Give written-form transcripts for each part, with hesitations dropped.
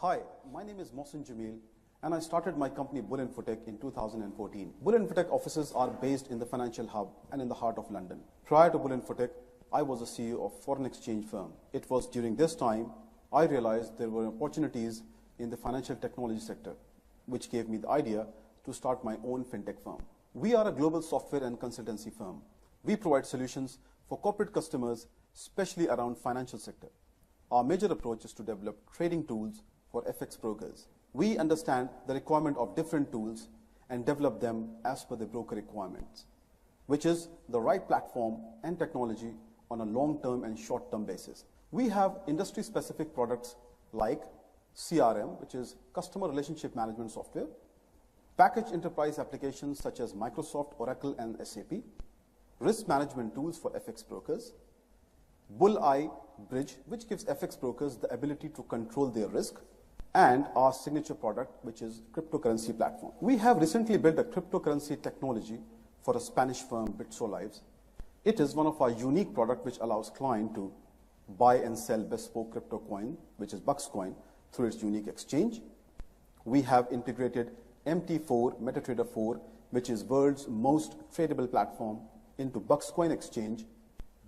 Hi, my name is Mohsin Jamil, and I started my company Bull Infotech in 2014. Bull Infotech offices are based in the financial hub and in the heart of London. Prior to Bull Infotech, I was a CEO of foreign exchange firm. It was during this time I realized there were opportunities in the financial technology sector, which gave me the idea to start my own fintech firm. We are a global software and consultancy firm. We provide solutions for corporate customers, especially around financial sector. Our major approach is to develop trading tools for FX brokers. We understand the requirement of different tools and develop them as per the broker requirements, which is the right platform and technology on a long-term and short-term basis. We have industry-specific products like CRM, which is Customer Relationship Management Software, packaged enterprise applications such as Microsoft, Oracle, and SAP, risk management tools for FX brokers, Bull-Eye Bridge, which gives FX brokers the ability to control their risk, and our signature product, which is cryptocurrency platform. We have recently built a cryptocurrency technology for a Spanish firm, Bitsolives. It is one of our unique products which allows client to buy and sell bespoke crypto coin, which is BuxCoin, through its unique exchange. We have integrated MT4, MetaTrader 4, which is world's most tradable platform, into BuxCoin exchange,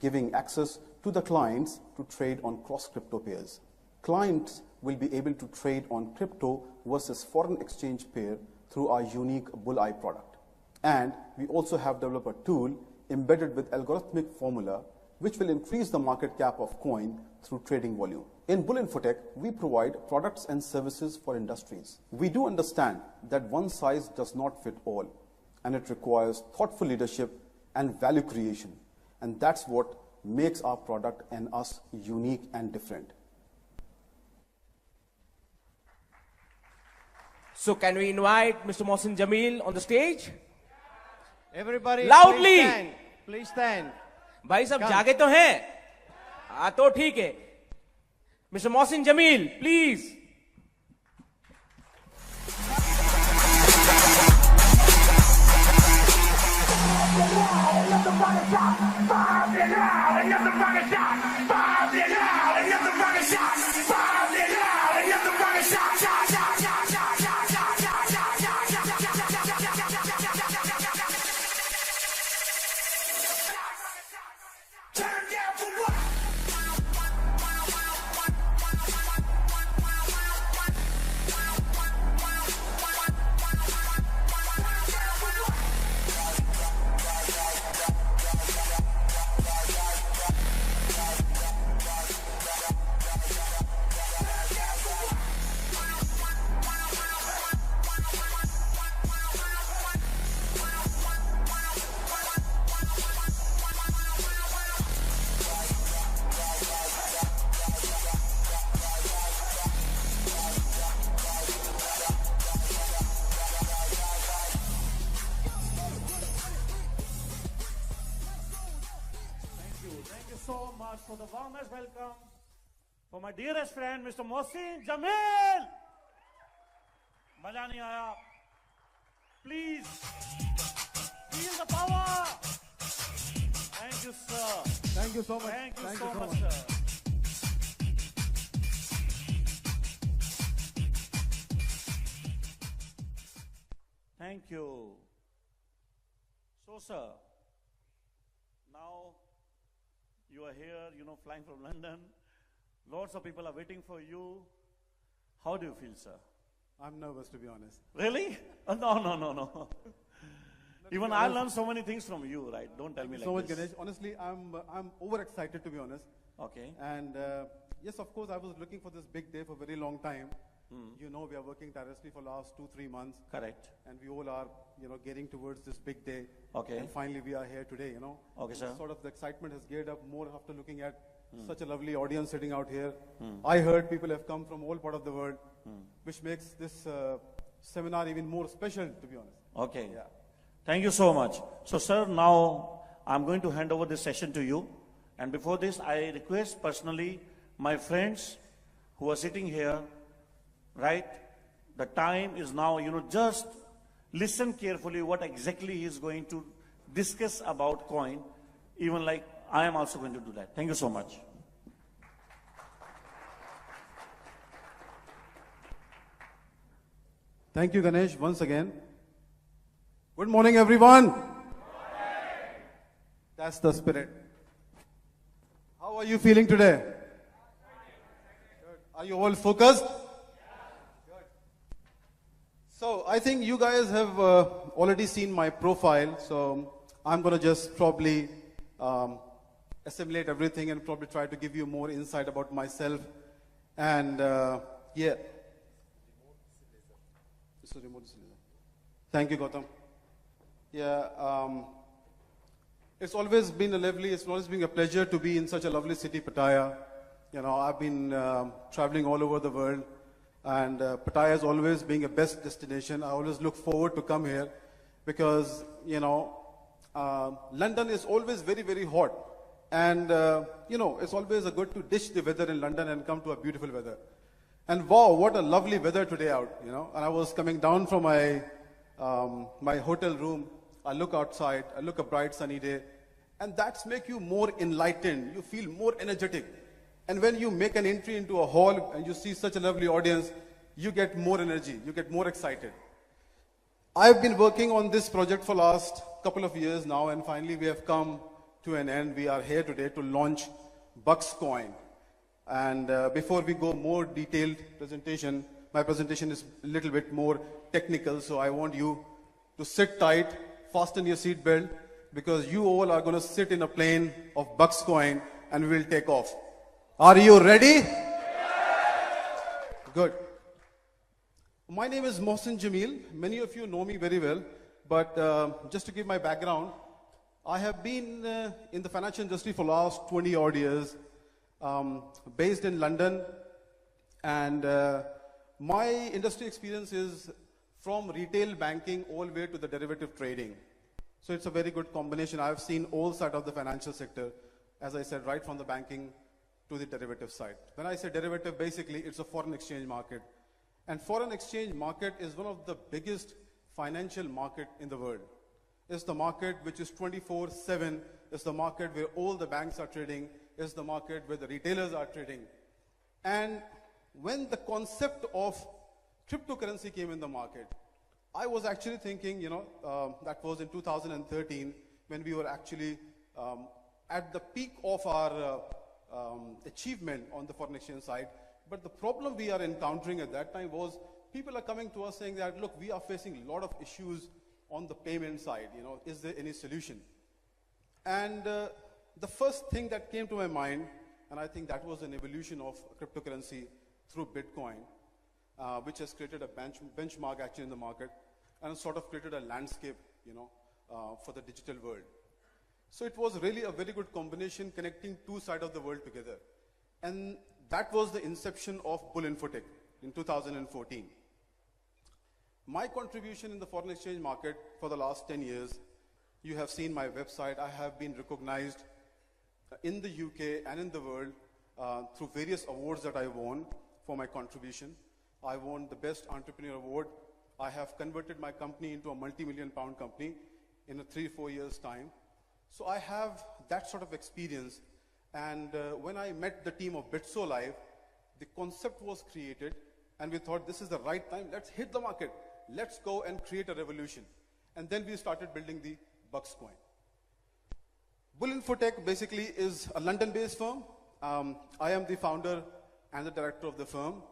giving access to the clients to trade on cross crypto pairs. Clients will be able to trade on crypto versus foreign exchange pair through our unique Bull-Eye product. And we also have developed a tool embedded with algorithmic formula which will increase the market cap of coin through trading volume. In Bull Infotech, we provide products and services for industries. We do understand that one size does not fit all, and it requires thoughtful leadership and value creation. And that's what makes our product and us unique and different. So can we invite Mr. Mohsin Jamil on the stage? Everybody, Loudly! please stand. Please stand. भाई सब जागे तो हैं? हाँ तो ठीक है. Mr. Mohsin Jamil, please. So much for the warmest welcome for my dearest friend, Mr. Mohsin Jamil. मजा नहीं आया. Please feel the power. Thank you, sir. Thank you so much. Thank you so much, sir. Thank you. So, sir, now you are here, flying from London. Lots of people are waiting for you. How do you feel, sir? I'm nervous, to be honest. Really? Oh, no. Even I learned so many things from you, right? Don't tell me like So much, this. Ganesh. Honestly, I'm overexcited, to be honest. Okay. And yes, of course, I was looking for this big day for a very long time. You know, we are working tirelessly for last 2-3 months. Correct. And we all are, getting towards this big day. Okay. And finally, we are here today, Okay, sir. Sort of the excitement has geared up more after looking at such a lovely audience sitting out here. I heard people have come from all part of the world, which makes this seminar even more special, to be honest. Okay. Yeah. Thank you so much. So, sir, now I'm going to hand over this session to you. And before this, I request personally my friends who are sitting here, right? The time is now, just listen carefully what exactly he is going to discuss about coin. Even like I am also going to do that. Thank you so much. Thank you, Ganesh, once again. Good morning, everyone. That's the spirit. How are you feeling today? Good. Are you all focused? Good. So I think you guys have already seen my profile, so I'm going to just probably assimilate everything and probably try to give you more insight about myself. And yeah. Thank you, Gautam. Yeah, it's always been a pleasure to be in such a lovely city, Pattaya. You know, I've been traveling all over the world, and Pattaya has always been a best destination. I always look forward to come here because, you know, London is always very, very hot. And, you know, it's always a good to ditch the weather in London and come to a beautiful weather. And wow, what a lovely weather today out, you know. And I was coming down from my hotel room. I look outside, I look a bright sunny day, and that's make you more enlightened. You feel more energetic. And when you make an entry into a hall and you see such a lovely audience, you get more energy, you get more excited. I've been working on this project for last couple of years now, and finally we have come to an end. We are here today to launch BuxCoin. And before we go more detailed presentation, my presentation is a little bit more technical, so I want you to sit tight, fasten your seatbelt, because you all are going to sit in a plane of BuxCoin and we'll take off. Are you ready? Good. My name is Mohsin Jamil. Many of you know me very well, but just to give my background, I have been in the financial industry for the last 20 odd years. Based in London, and my industry experience is from retail banking all the way to the derivative trading. So it's a very good combination. I've seen all sides of the financial sector, as I said, right from the banking to the derivative side. When I say derivative, basically it's a foreign exchange market. And foreign exchange market is one of the biggest financial market in the world. It's the market which is 24/7. It's the market where all the banks are trading. Is the market where the retailers are trading. And when the concept of cryptocurrency came in the market, I was actually thinking, you know, that was in 2013 when we were actually at the peak of our achievement on the foreign exchange side. But the problem we are encountering at that time was people are coming to us saying that, look, we are facing a lot of issues on the payment side. You know, is there any solution? And the first thing that came to my mind, and I think that was an evolution of cryptocurrency through Bitcoin, which has created a benchmark actually in the market, and sort of created a landscape, you know, for the digital world. So it was really a very good combination connecting two sides of the world together. And that was the inception of Bull Infotech in 2014. My contribution in the foreign exchange market for the last 10 years, you have seen my website. I have been recognized in the UK and in the world through various awards that I won for my contribution. I won the Best Entrepreneur Award. I have converted my company into a multi-million pound company in a 3-4 years time. So I have that sort of experience. And when I met the team of Bitsolives, the concept was created and we thought this is the right time. Let's hit the market. Let's go and create a revolution. And then we started building the BuxCoin. Bull Infotech basically is a London-based firm. I am the founder and the director of the firm.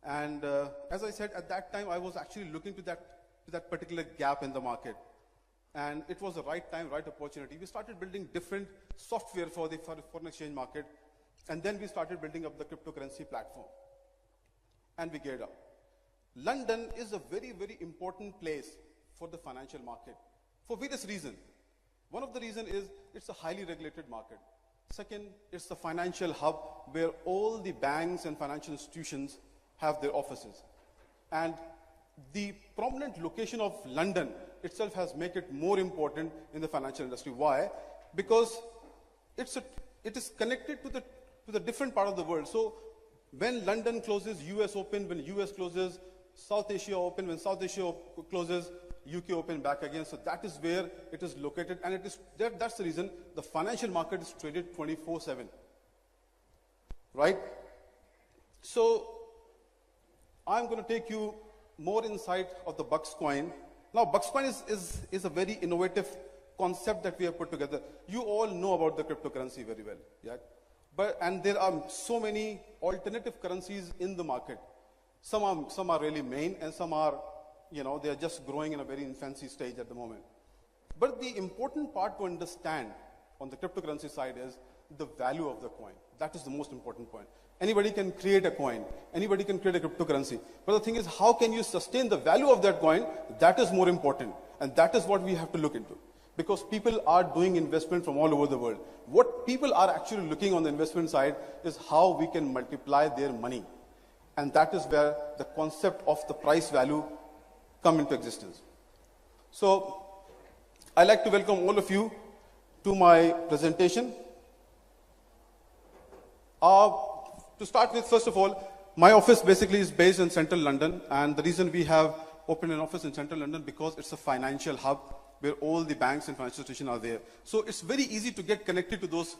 And as I said, at that time, I was actually looking to that particular gap in the market. And it was the right time, right opportunity. We started building different software for the foreign exchange market. And then we started building up the cryptocurrency platform. And we geared up. London is a very, very important place for the financial market for various reasons. One of the reasons is it's a highly regulated market. Second, it's the financial hub where all the banks and financial institutions have their offices. And the prominent location of London itself has made it more important in the financial industry. Why? Because it is connected to the different part of the world. So when London closes, US open. When US closes, South Asia open. When South Asia closes, UK open back again. So that is where it is located, and it is that's the reason the financial market is traded 24/7. Right? So I'm going to take you more insight of the BuxCoin. Now, BuxCoin is a very innovative concept that we have put together. You all know about the cryptocurrency very well, yeah? And there are so many alternative currencies in the market. Some are really main, and some are, you know, they are just growing in a very infancy stage at the moment. But the important part to understand on the cryptocurrency side is the value of the coin. That is the most important point. Anybody can create a coin. Anybody can create a cryptocurrency. But the thing is, how can you sustain the value of that coin? That is more important. And that is what we have to look into. Because people are doing investment from all over the world. What people are actually looking on the investment side is how we can multiply their money. And that is where the concept of the price value come into existence. So, I'd like to welcome all of you to my presentation. To start with, first of all, my office basically is based in central London, and the reason we have opened an office in central London because it's a financial hub where all the banks and financial institutions are there. So it's very easy to get connected to those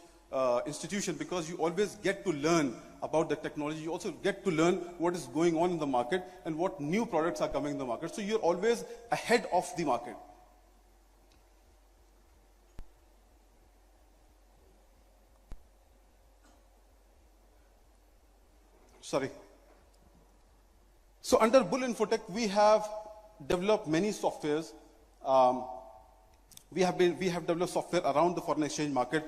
institutions because you always get to learn about the technology. You also get to learn what is going on in the market and what new products are coming in the market. So you're always ahead of the market. Sorry. So under Bull Infotech, we have developed many softwares. We have developed software around the foreign exchange market.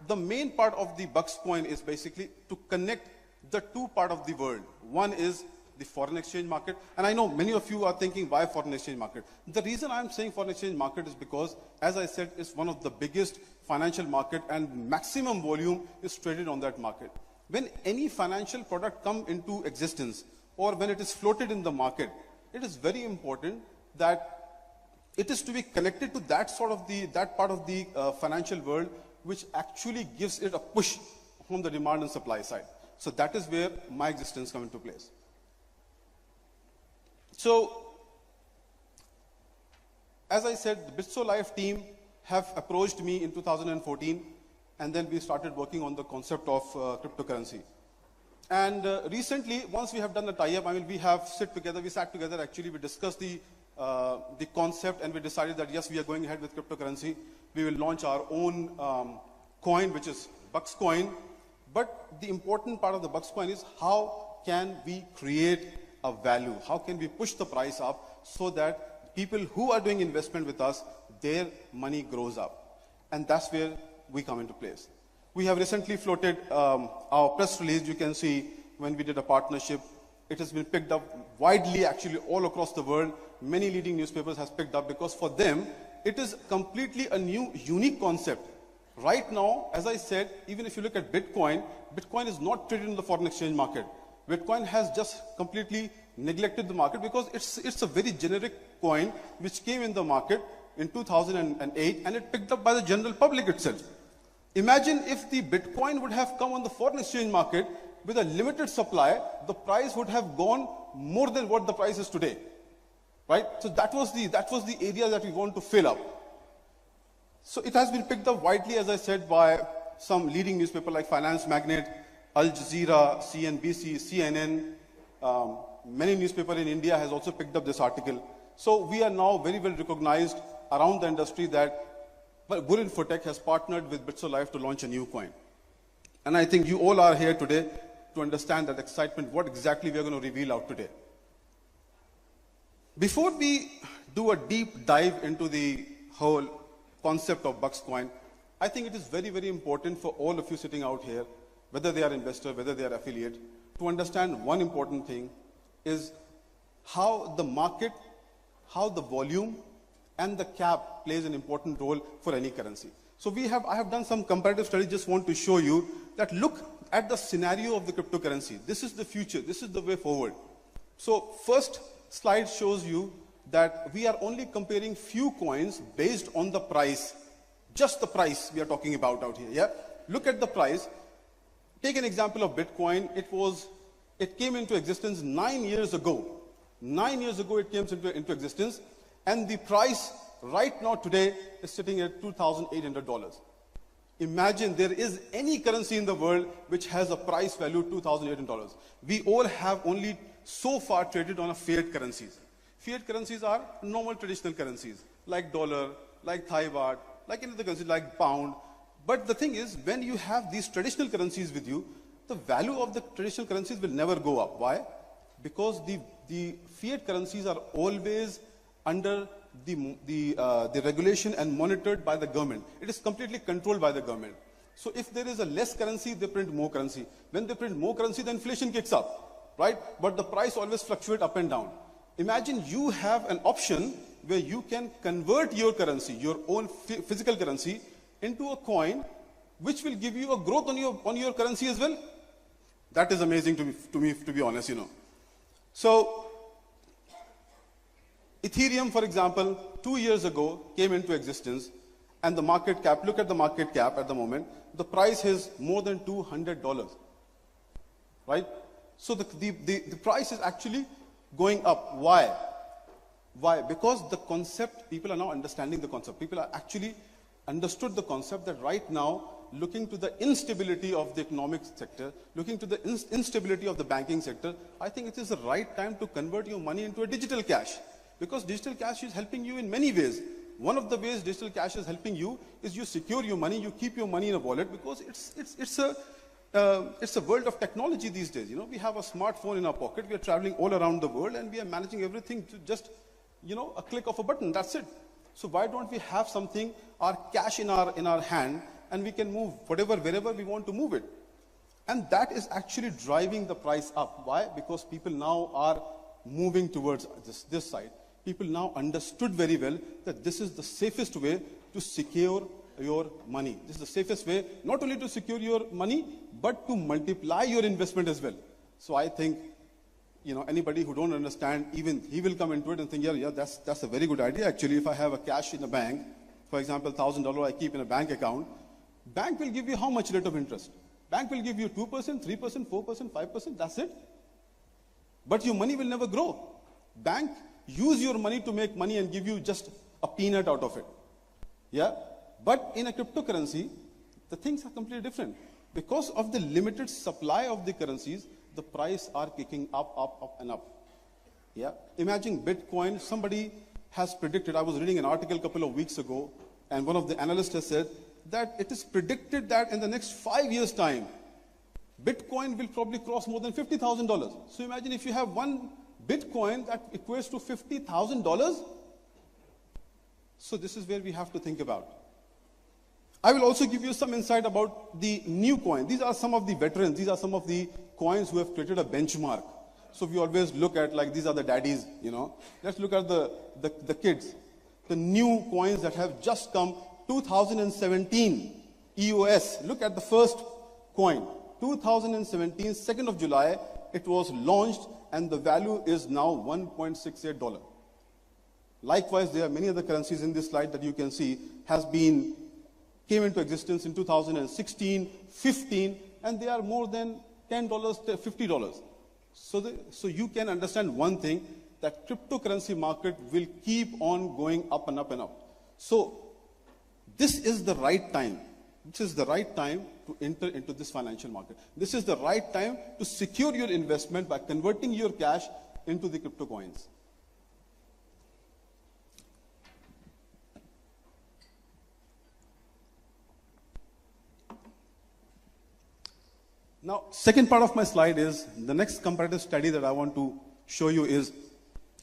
The main part of the BuxCoin is basically to connect the two parts of the world. One is the foreign exchange market, and I know many of you are thinking, why foreign exchange market? The reason I'm saying foreign exchange market is because, as I said, it's one of the biggest financial market and maximum volume is traded on that market. When any financial product comes into existence or when it is floated in the market, it is very important that it is to be connected to that part of the financial world which actually gives it a push from the demand and supply side. So that is where my existence comes into place. So, as I said, the Bitsolives team have approached me in 2014, and then we started working on the concept of cryptocurrency. And recently, once we have done the tie-up, we sat together, actually, we discussed the concept, and we decided that yes, we are going ahead with cryptocurrency. We will launch our own coin, which is BuxCoin. But the important part of the BuxCoin is how can we create a value? How can we push the price up so that people who are doing investment with us, their money grows up? And that's where we come into place. We have recently floated our press release. You can see when we did a partnership. It has been picked up widely, actually, all across the world. Many leading newspapers has picked up because for them, it is completely a new, unique concept. Right now, as I said, even if you look at Bitcoin, Bitcoin is not traded in the foreign exchange market. Bitcoin has just completely neglected the market because it's a very generic coin which came in the market in 2008 and it picked up by the general public itself. Imagine if the Bitcoin would have come on the foreign exchange market with a limited supply, the price would have gone more than what the price is today. Right? So that was the area that we want to fill up. So it has been picked up widely, as I said, by some leading newspapers like Finance Magnet, Al Jazeera, CNBC, CNN. Many newspapers in India has also picked up this article. So we are now very well recognized around the industry that Bull Infotech has partnered with Bitsolives to launch a new coin. And I think you all are here today to understand that excitement, what exactly we are going to reveal out today. Before we do a deep dive into the whole concept of BuxCoin, I think it is very, very important for all of you sitting out here, whether they are investors, whether they are affiliate, to understand one important thing is how the market, how the volume and the cap plays an important role for any currency. So I have done some comparative study, just want to show you that look at the scenario of the cryptocurrency. This is the future, this is the way forward. So first slide shows you that we are only comparing few coins based on the price, just the price we are talking about out here, yeah? Look at the price. Take an example of Bitcoin. It came into existence 9 years ago. 9 years ago it came into existence, and the price right now today is sitting at $2,800. Imagine there is any currency in the world which has a price value $2,800. We all have only so far traded on a fiat currencies. Fiat currencies are normal traditional currencies, like dollar, like Thai baht, like any other currency, like pound. But the thing is, when you have these traditional currencies with you, the value of the traditional currencies will never go up. Why? Because the fiat currencies are always under the regulation and monitored by the government. It is completely controlled by the government. So if there is a less currency, they print more currency. When they print more currency, the inflation kicks up, right? But the price always fluctuates up and down. Imagine you have an option where you can convert your currency, your own physical currency, into a coin, which will give you a growth on your currency as well. That is amazing to me, to be honest, So, Ethereum, for example, 2 years ago came into existence, and the market cap, look at the market cap at the moment, the price is more than $200, right? So the price is actually going up. Why? Why? Because the concept, people are now understanding the concept. People are actually understood the concept that right now, looking to the instability of the economic sector, looking to the instability of the banking sector, I think it is the right time to convert your money into a digital cash. Because digital cash is helping you in many ways. One of the ways digital cash is helping you is you secure your money, you keep your money in a wallet, because it's a world of technology these days. We have a smartphone in our pocket, we are traveling all around the world, and we are managing everything to just, a click of a button, that's it. So why don't we have something, our cash in our hand, and we can move whatever, wherever we want to move it. And that is actually driving the price up. Why? Because people now are moving towards this side. People now understood very well that this is the safest way to secure your money. This is the safest way, not only to secure your money, but to multiply your investment as well. So I think, anybody who don't understand, even he will come into it and think, yeah, that's a very good idea. Actually, if I have a cash in a bank, for example, $1,000 I keep in a bank account, bank will give you how much rate of interest? Bank will give you 2%, 3%, 4%, 5%, that's it. But your money will never grow. Bank use your money to make money and give you just a peanut out of it. Yeah? But in a cryptocurrency, the things are completely different. Because of the limited supply of the currencies, the price are kicking up and up. Yeah? Imagine Bitcoin, somebody has predicted, I was reading an article a couple of weeks ago, and one of the analysts has said that it is predicted that in the next 5 years' time, Bitcoin will probably cross more than $50,000. So imagine if you have one Bitcoin that equates to $50,000. So this is where we have to think about. I will also give you some insight about the new coin. These are some of the veterans. These are some of the coins who have created a benchmark. So we always look at, like, these are the daddies, Let's look at the kids. The new coins that have just come, 2017 EOS. Look at the first coin. 2017, 2nd of July, it was launched, and the value is now $1.68. Likewise, there are many other currencies in this slide that you can see came into existence in 2016, 15, and they are more than $10, $50. So you can understand one thing, that cryptocurrency market will keep on going up and up and up. So this is the right time. This is the right time to enter into this financial market. This is the right time to secure your investment by converting your cash into the crypto coins. Now, second part of my slide is the next comparative study that I want to show you is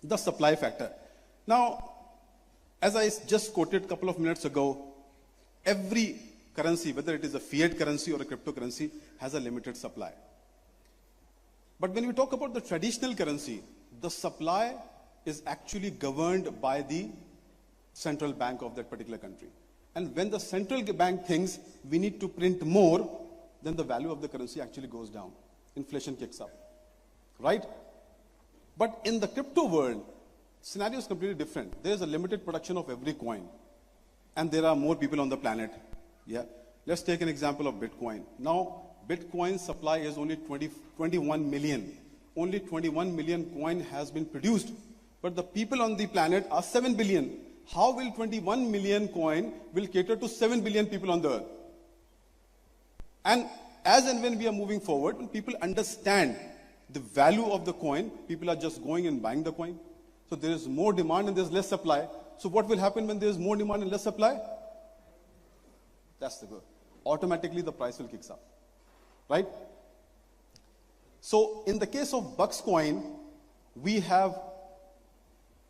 the supply factor. Now, as I just quoted a couple of minutes ago, every currency, whether it is a fiat currency or a cryptocurrency, has a limited supply. But when we talk about the traditional currency, the supply is actually governed by the central bank of that particular country. And when the central bank thinks we need to print more, then the value of the currency actually goes down. Inflation kicks up, right? But in the crypto world, scenario is completely different. There is a limited production of every coin, and there are more people on the planet. Yeah, let's take an example of Bitcoin. Now, Bitcoin supply is only 21 million. Only 21 million coin has been produced, but the people on the planet are 7 billion. How will 21 million coin will cater to 7 billion people on the earth? And as and when we are moving forward, when people understand the value of the coin, people are just going and buying the coin. So there is more demand and there's less supply. So what will happen when there's more demand and less supply? That's the goal. Automatically the price will kick up, right? So in the case of BuxCoin, we have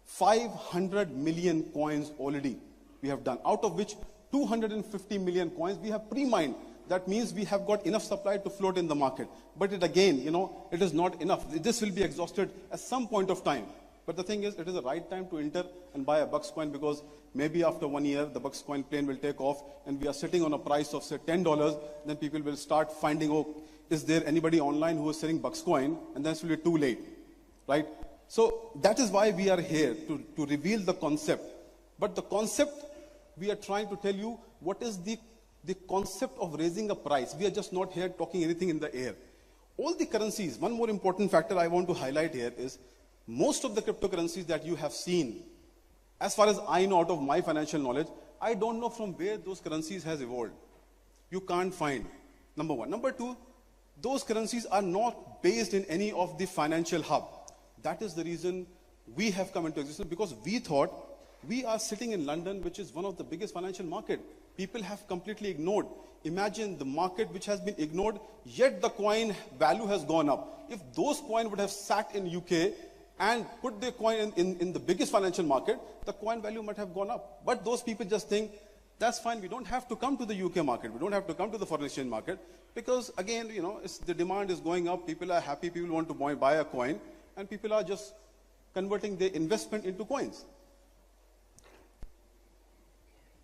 500 million coins already we have done, out of which 250 million coins we have pre-mined. That means we have got enough supply to float in the market. But it again, it is not enough. This will be exhausted at some point of time. But the thing is, it is the right time to enter and buy a BuxCoin, because maybe after 1 year, the BuxCoin plane will take off and we are sitting on a price of say $10. Then people will start finding, oh, is there anybody online who is selling BuxCoin? And then it will be too late, right? So that is why we are here, to reveal the concept. But the concept, we are trying to tell you what is the concept of raising a price. We are just not here talking anything in the air. All the currencies, one more important factor I want to highlight here is, most of the cryptocurrencies that you have seen, as far as I know out of my financial knowledge, I don't know from where those currencies has evolved. You can't find, number one. Number two, those currencies are not based in any of the financial hub. That is the reason we have come into existence, because we thought we are sitting in London, which is one of the biggest financial market. People have completely ignored. Imagine the market which has been ignored, yet the coin value has gone up. If those coins would have sat in UK and put their coin in the biggest financial market, the coin value might have gone up. But those people just think, that's fine, we don't have to come to the UK market, we don't have to come to the foreign exchange market, because again, the demand is going up, people are happy, people want to buy a coin, and people are just converting their investment into coins.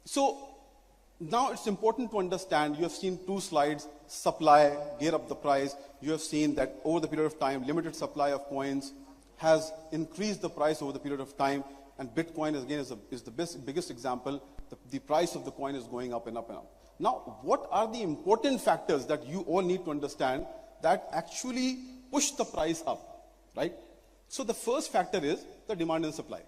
So now it's important to understand, you have seen two slides, supply, gear up the price. You have seen that over the period of time, limited supply of coins has increased the price over the period of time. And Bitcoin, again, is the biggest example. The price of the coin is going up and up and up. Now, what are the important factors that you all need to understand that actually push the price up, right? So the first factor is the demand and supply.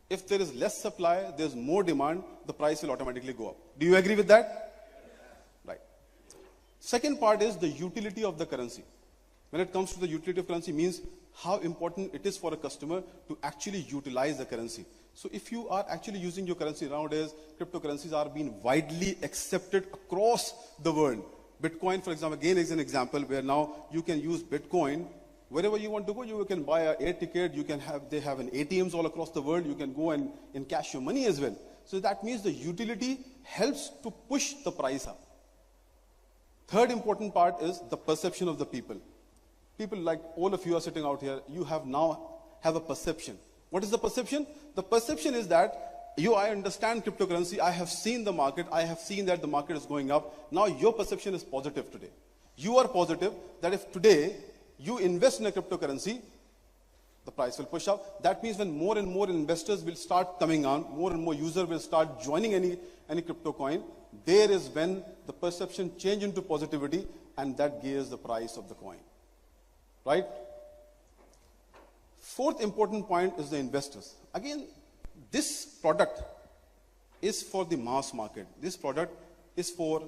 If there is less supply, there's more demand, the price will automatically go up. Do you agree with that? Right. Second part is the utility of the currency. When it comes to the utility of currency, means how important it is for a customer to actually utilize the currency. So if you are actually using your currency nowadays, cryptocurrencies are being widely accepted across the world. Bitcoin, for example, again is an example where now you can use Bitcoin wherever you want to go. You can buy an air ticket, they have an ATMs all across the world, you can go and cash your money as well. So that means the utility helps to push the price up. Third important part is the perception of the people. People like all of you are sitting out here, you now have a perception. What is the perception? The perception is that I understand cryptocurrency, I have seen the market, I have seen that the market is going up. Now your perception is positive today. You are positive that if today you invest in a cryptocurrency, the price will push up. That means when more and more investors will start coming on, more and more users will start joining any crypto coin, there is when the perception change into positivity, and that gears the price of the coin. Right? Fourth important point is the investors. Again, this product is for the mass market. This product is for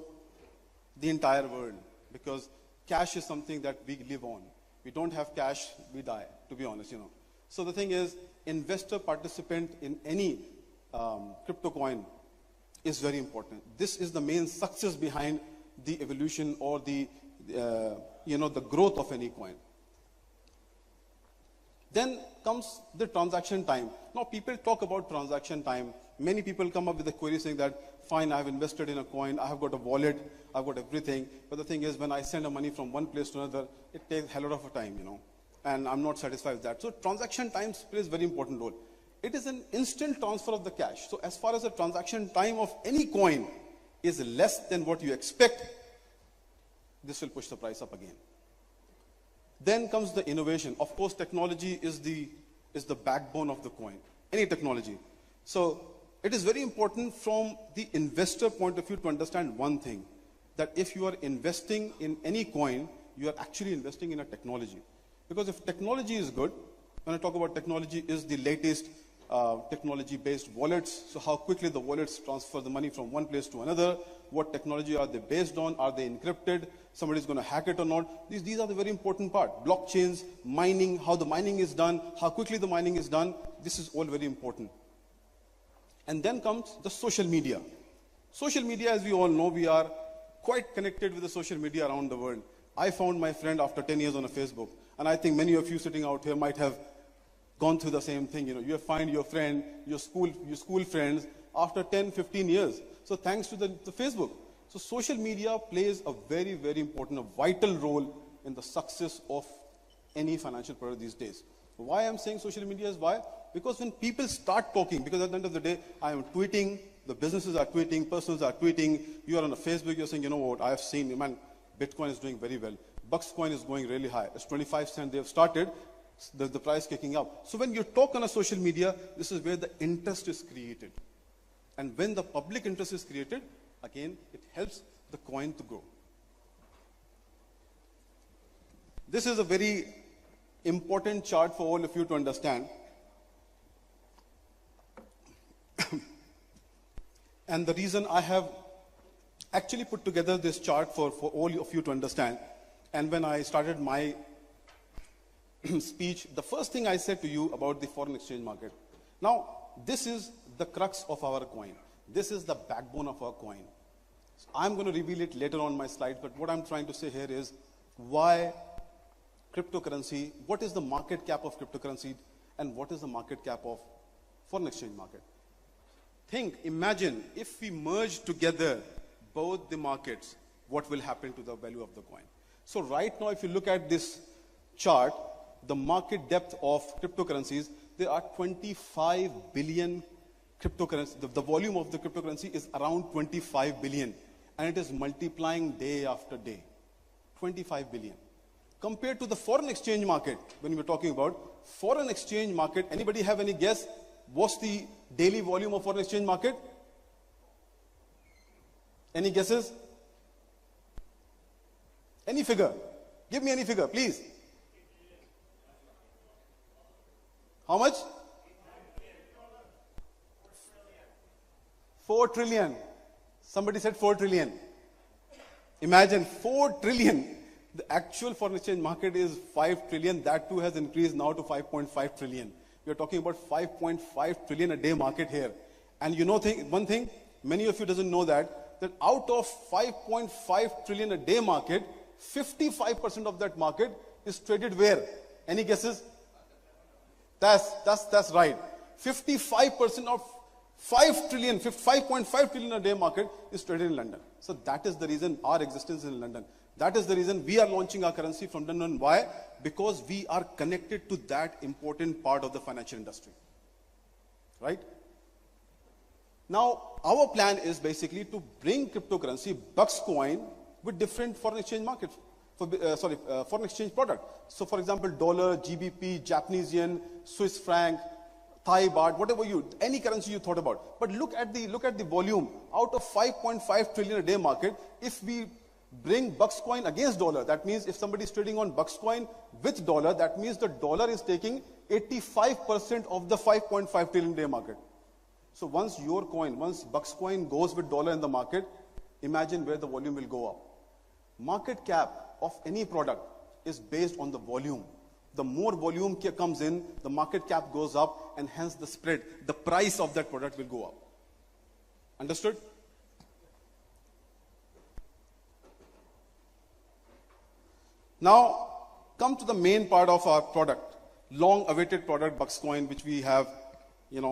the entire world, because cash is something that we live on. We don't have cash, we die, to be honest, So the thing is, investor participant in any crypto coin is very important. This is the main success behind the evolution or the growth of any coin. Then comes the transaction time. Now people talk about transaction time. Many people come up with a query saying that, fine, I have invested in a coin, I have got a wallet, I've got everything. But the thing is, when I send a money from one place to another, it takes a hell lot of time, and I'm not satisfied with that. So transaction time plays a very important role. It is an instant transfer of the cash. So as far as the transaction time of any coin is less than what you expect, this will push the price up again. Then comes the innovation. Of course, technology is the backbone of the coin, any technology. So it is very important from the investor point of view to understand one thing, that if you are investing in any coin, you are actually investing in a technology. Because if technology is good, when I talk about technology, is the latest technology-based wallets. So how quickly the wallets transfer the money from one place to another. What technology are they based on? Are they encrypted? Somebody's going to hack it or not? These are the very important part. Blockchains, mining, how the mining is done, how quickly the mining is done. This is all very important. And then comes the social media. Social media, as we all know, we are quite connected with the social media around the world. I found my friend after 10 years on a Facebook. And I think many of you sitting out here might have gone through the same thing. You find your friend, your school friends after 10, 15 years. So thanks to the Facebook. So social media plays a very, very important, a vital role in the success of any financial product these days. Why I'm saying social media is why? Because when people start talking, because at the end of the day, I am tweeting, the businesses are tweeting, persons are tweeting, you are on a Facebook, you're saying, you know what, I have seen, man, Bitcoin is doing very well. BuxCoin is going really high. It's 25 cents they have started, the price kicking up. So when you talk on a social media, this is where the interest is created. And when the public interest is created, again, it helps the coin to grow. This is a very important chart for all of you to understand. And the reason I have actually put together this chart for all of you to understand, and when I started my speech, the first thing I said to you about the foreign exchange market. Now, this is the crux of our coin. This is the backbone of our coin. I'm going to reveal it later on my slides, but what I'm trying to say here is why cryptocurrency, what is the market cap of cryptocurrency, and what is the market cap of foreign exchange market. Imagine if we merge together both the markets, what will happen to the value of the coin. So right now, if you look at this chart, the market depth of cryptocurrencies, there are 25 billion cryptocurrencies. The volume of the cryptocurrency is around 25 billion. And it is multiplying day after day. 25 billion. Compared to the foreign exchange market, when we're talking about foreign exchange market, anybody have any guess? What's the daily volume of foreign exchange market? Any guesses? Any figure? Give me any figure, please. How much? 4 trillion. Somebody said 4 trillion. Imagine 4 trillion. The actual foreign exchange market is 5 trillion. That too has increased now to 5.5 trillion. We are talking about 5.5 trillion a day market here. And you know one thing, many of you doesn't know that out of 5.5 trillion a day market, 55% of that market is traded where? Any guesses? That's right. 55% of 5.5 trillion a day market is traded in London. So that is the reason our existence is in London. That is the reason we are launching our currency from London. Why? Because we are connected to that important part of the financial industry. Right? Now, our plan is basically to bring cryptocurrency, BuxCoin, with different foreign exchange markets. Foreign exchange product. So, for example, dollar, GBP, Japanese yen, Swiss franc, Thai baht, whatever any currency you thought about. But look at the volume. Out of 5.5 trillion a day market, if we bring BuxCoin against dollar, that means if somebody is trading on BuxCoin with dollar, that means the dollar is taking 85% of the 5.5 trillion day market. So once BuxCoin goes with dollar in the market, imagine where the volume will go up. Market cap of any product is based on the volume. The more volume comes in, the market cap goes up, and hence the spread, the price of that product will go up. Understood? Now, come to the main part of our product, long-awaited product, BuxCoin, which we have,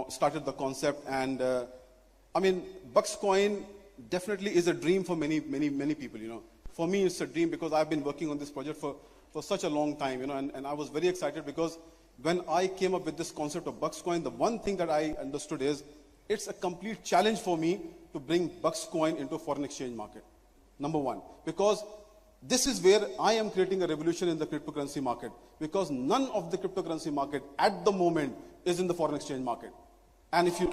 started the concept. And BuxCoin definitely is a dream for many people. For me, it's a dream because I've been working on this project for such a long time. And I was very excited because when I came up with this concept of BuxCoin, the one thing that I understood is it's a complete challenge for me to bring BuxCoin into foreign exchange market. Number one, because this is where I am creating a revolution in the cryptocurrency market, because none of the cryptocurrency market at the moment is in the foreign exchange market. And if you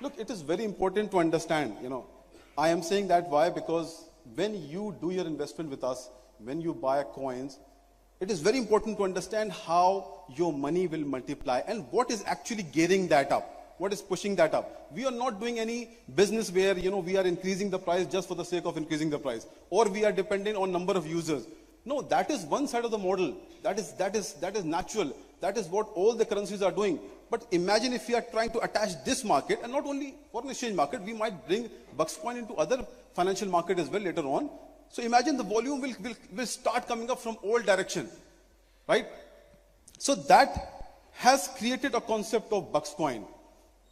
look, it is very important to understand, I am saying that why? Because when you do your investment with us, when you buy coins, it is very important to understand how your money will multiply and what is actually gearing that up, what is pushing that up. We are not doing any business where, we are increasing the price just for the sake of increasing the price, or we are dependent on number of users. No, that is one side of the model. That is natural. That is what all the currencies are doing. But imagine if we are trying to attach this market, and not only foreign exchange market, we might bring BuxCoin into other financial market as well later on. So imagine the volume will start coming up from all direction, right? So that has created a concept of BuxCoin.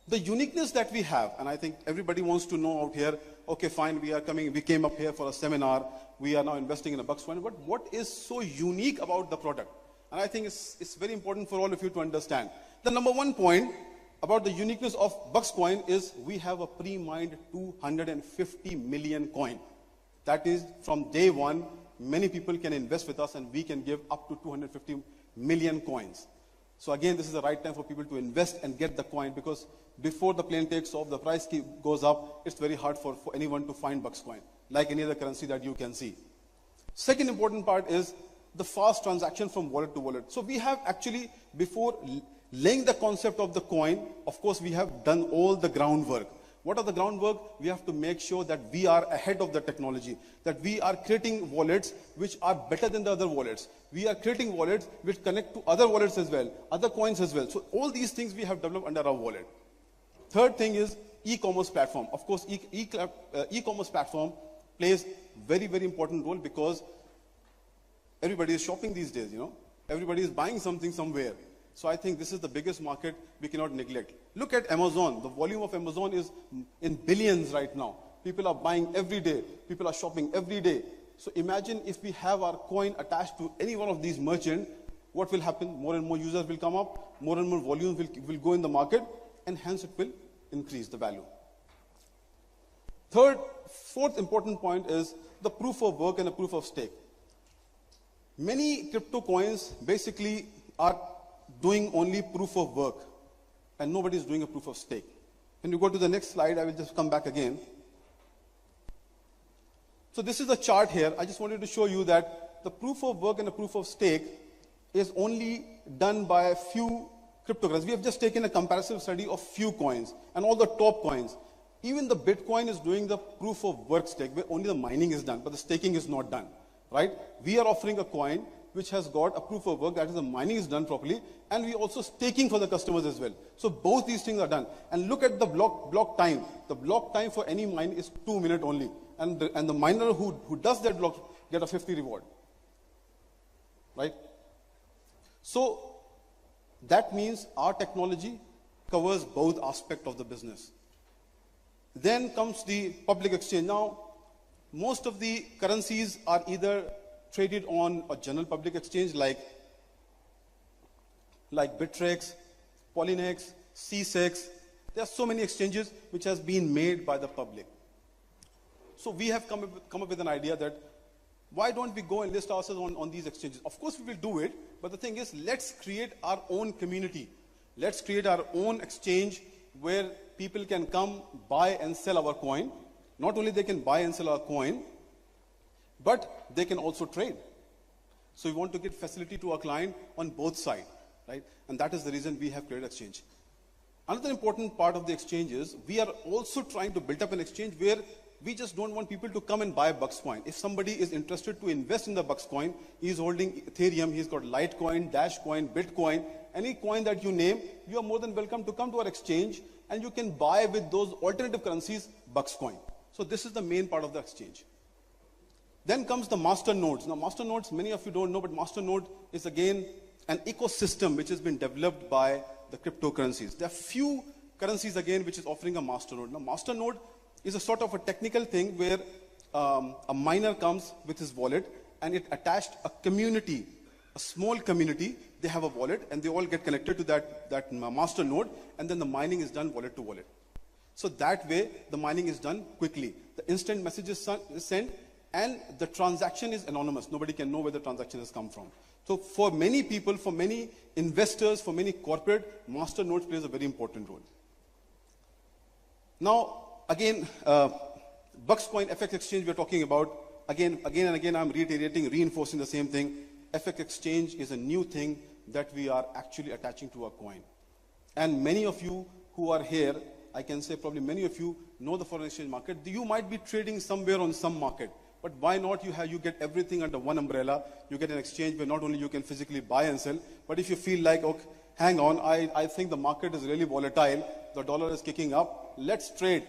The uniqueness that we have, and I think everybody wants to know out here, okay, fine, we came up here for a seminar, we are now investing in a BuxCoin, but what is so unique about the product? And I think it's very important for all of you to understand. The number one point about the uniqueness of BuxCoin is we have a pre-mined 250 million coin. That is, from day one, many people can invest with us and we can give up to 250 million coins. So again, this is the right time for people to invest and get the coin, because before the plane takes off, the price goes up, it's very hard for anyone to find BuxCoin, like any other currency that you can see. Second important part is the fast transaction from wallet to wallet. So we have actually, before laying the concept of the coin, of course, we have done all the groundwork. What are the groundwork? We have to make sure that we are ahead of the technology, that we are creating wallets which are better than the other wallets. We are creating wallets which connect to other wallets as well, other coins as well. So all these things we have developed under our wallet. Third thing is e-commerce platform. Of course, e-commerce platform plays very, very important role, because everybody is shopping these days, Everybody is buying something somewhere. So I think this is the biggest market we cannot neglect. Look at Amazon. The volume of Amazon is in billions right now. People are buying every day. People are shopping every day. So imagine if we have our coin attached to any one of these merchants, what will happen? More and more users will come up, more and more volume will go in the market, and hence it will increase the value. Fourth important point is the proof of work and the proof of stake. Many crypto coins basically are doing only proof of work, and nobody is doing a proof of stake. When you go to the next slide, I will just come back again. So this is a chart here. I just wanted to show you that the proof of work and the proof of stake is only done by a few cryptocurrencies. We have just taken a comparative study of few coins and all the top coins. Even the Bitcoin is doing the proof of work stake, where only the mining is done, but the staking is not done, right? We are offering a coin which has got a proof of work, that is, the mining is done properly, and we also staking for the customers as well. So both these things are done. And look at the block time. The block time for any mine is 2 minutes only, and the miner who does that block get a 50 reward, right? So that means our technology covers both aspects of the business. Then comes the public exchange. Now, most of the currencies are either traded on a general public exchange like Bittrex, Polynex, C6. There are so many exchanges which has been made by the public. So we have come up with an idea that why don't we go and list ourselves on these exchanges? Of course we will do it, but the thing is, let's create our own community. Let's create our own exchange where people can come buy and sell our coin. Not only they can buy and sell our coin, but they can also trade. So we want to give facility to our client on both sides, right? And that is the reason we have created exchange. Another important part of the exchange is we are also trying to build up an exchange where we just don't want people to come and buy BuxCoin. If somebody is interested to invest in the BuxCoin, he is holding Ethereum, he's got Litecoin, Dashcoin, Bitcoin, any coin that you name, you are more than welcome to come to our exchange and you can buy with those alternative currencies BuxCoin. So this is the main part of the exchange. Then comes the master nodes. Now master nodes, many of you don't know, but master node is again an ecosystem which has been developed by the cryptocurrencies. There are few currencies again which is offering a master node. Now master node is a sort of a technical thing where a miner comes with his wallet and it attached a community, a small community. They have a wallet and they all get connected to that master node, and then the mining is done wallet to wallet. So that way the mining is done quickly. The instant message is sent and the transaction is anonymous. Nobody can know where the transaction has come from. So for many people, for many investors, for many corporate, master node plays a very important role. Now, again, BuxCoin FX exchange we're talking about. again and again, I'm reiterating, reinforcing the same thing. FX exchange is a new thing that we are actually attaching to our coin. And many of you who are here, I can say probably many of you know the foreign exchange market. You might be trading somewhere on some market, but why not you get everything under one umbrella? You get an exchange where not only you can physically buy and sell, but if you feel like, okay, hang on, I think the market is really volatile, the dollar is kicking up, let's trade.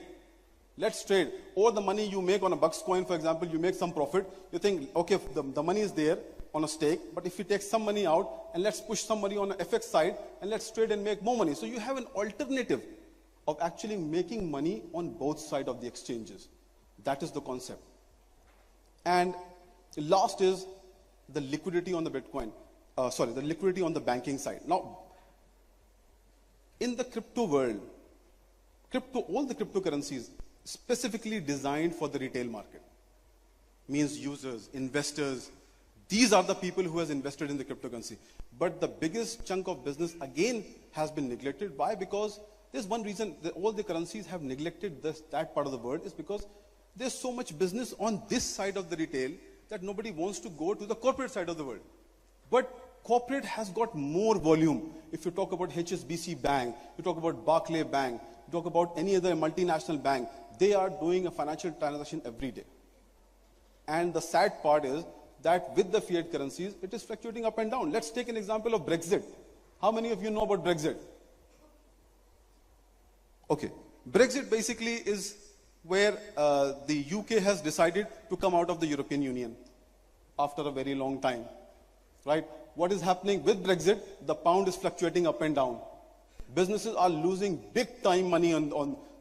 Let's trade. Or the money you make on a BuxCoin, for example, you make some profit, you think, okay, the money is there on a stake, but if you take some money out and let's push some money on the FX side and let's trade and make more money. So you have an alternative of actually making money on both sides of the exchanges. That is the concept. And last is the liquidity on the Bitcoin. The liquidity on the banking side. Now, in the crypto world, all the cryptocurrencies specifically designed for the retail market, means users, investors. These are the people who has invested in the cryptocurrency. But the biggest chunk of business again has been neglected. Why? Because there's one reason that all the currencies have neglected that part of the world is because there's so much business on this side of the retail that nobody wants to go to the corporate side of the world. But corporate has got more volume. If you talk about HSBC Bank, you talk about Barclays Bank, you talk about any other multinational bank, they are doing a financial transaction every day. And the sad part is that with the fiat currencies, it is fluctuating up and down. Let's take an example of Brexit. How many of you know about Brexit? Okay. Brexit basically is where the UK has decided to come out of the European Union after a very long time. Right? What is happening with Brexit? The pound is fluctuating up and down. Businesses are losing big time money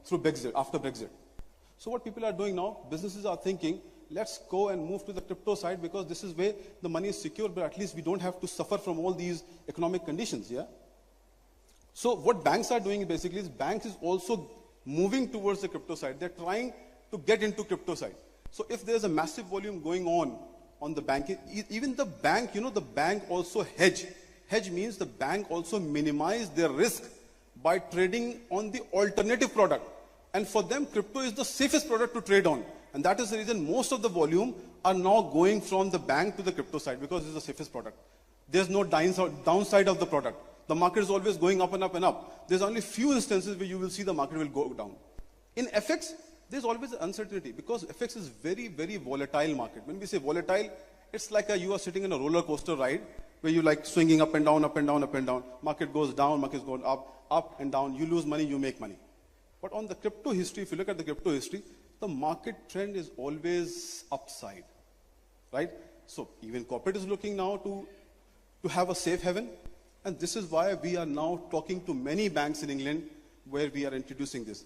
through Brexit, after Brexit. So what people are doing now, businesses are thinking, let's go and move to the crypto side because this is where the money is secure, but at least we don't have to suffer from all these economic conditions, yeah? So what banks are doing basically is banks is also moving towards the crypto side. They're trying to get into crypto side. So if there's a massive volume going on the banking, even the bank, the bank also hedge. Hedge means the bank also minimize their risk by trading on the alternative product. And for them, crypto is the safest product to trade on. And that is the reason most of the volume are now going from the bank to the crypto side because it's the safest product. There's no downside of the product. The market is always going up and up and up. There's only few instances where you will see the market will go down. In FX, there's always uncertainty because FX is very, very volatile market. When we say volatile, it's like you are sitting in a roller coaster ride where you like swinging up and down, up and down, up and down. Market goes down, market goes up and down. You lose money, you make money. But on the crypto history, if you look at the crypto history, the market trend is always upside, right? So even corporate is looking now to have a safe haven. And this is why we are now talking to many banks in England where we are introducing this.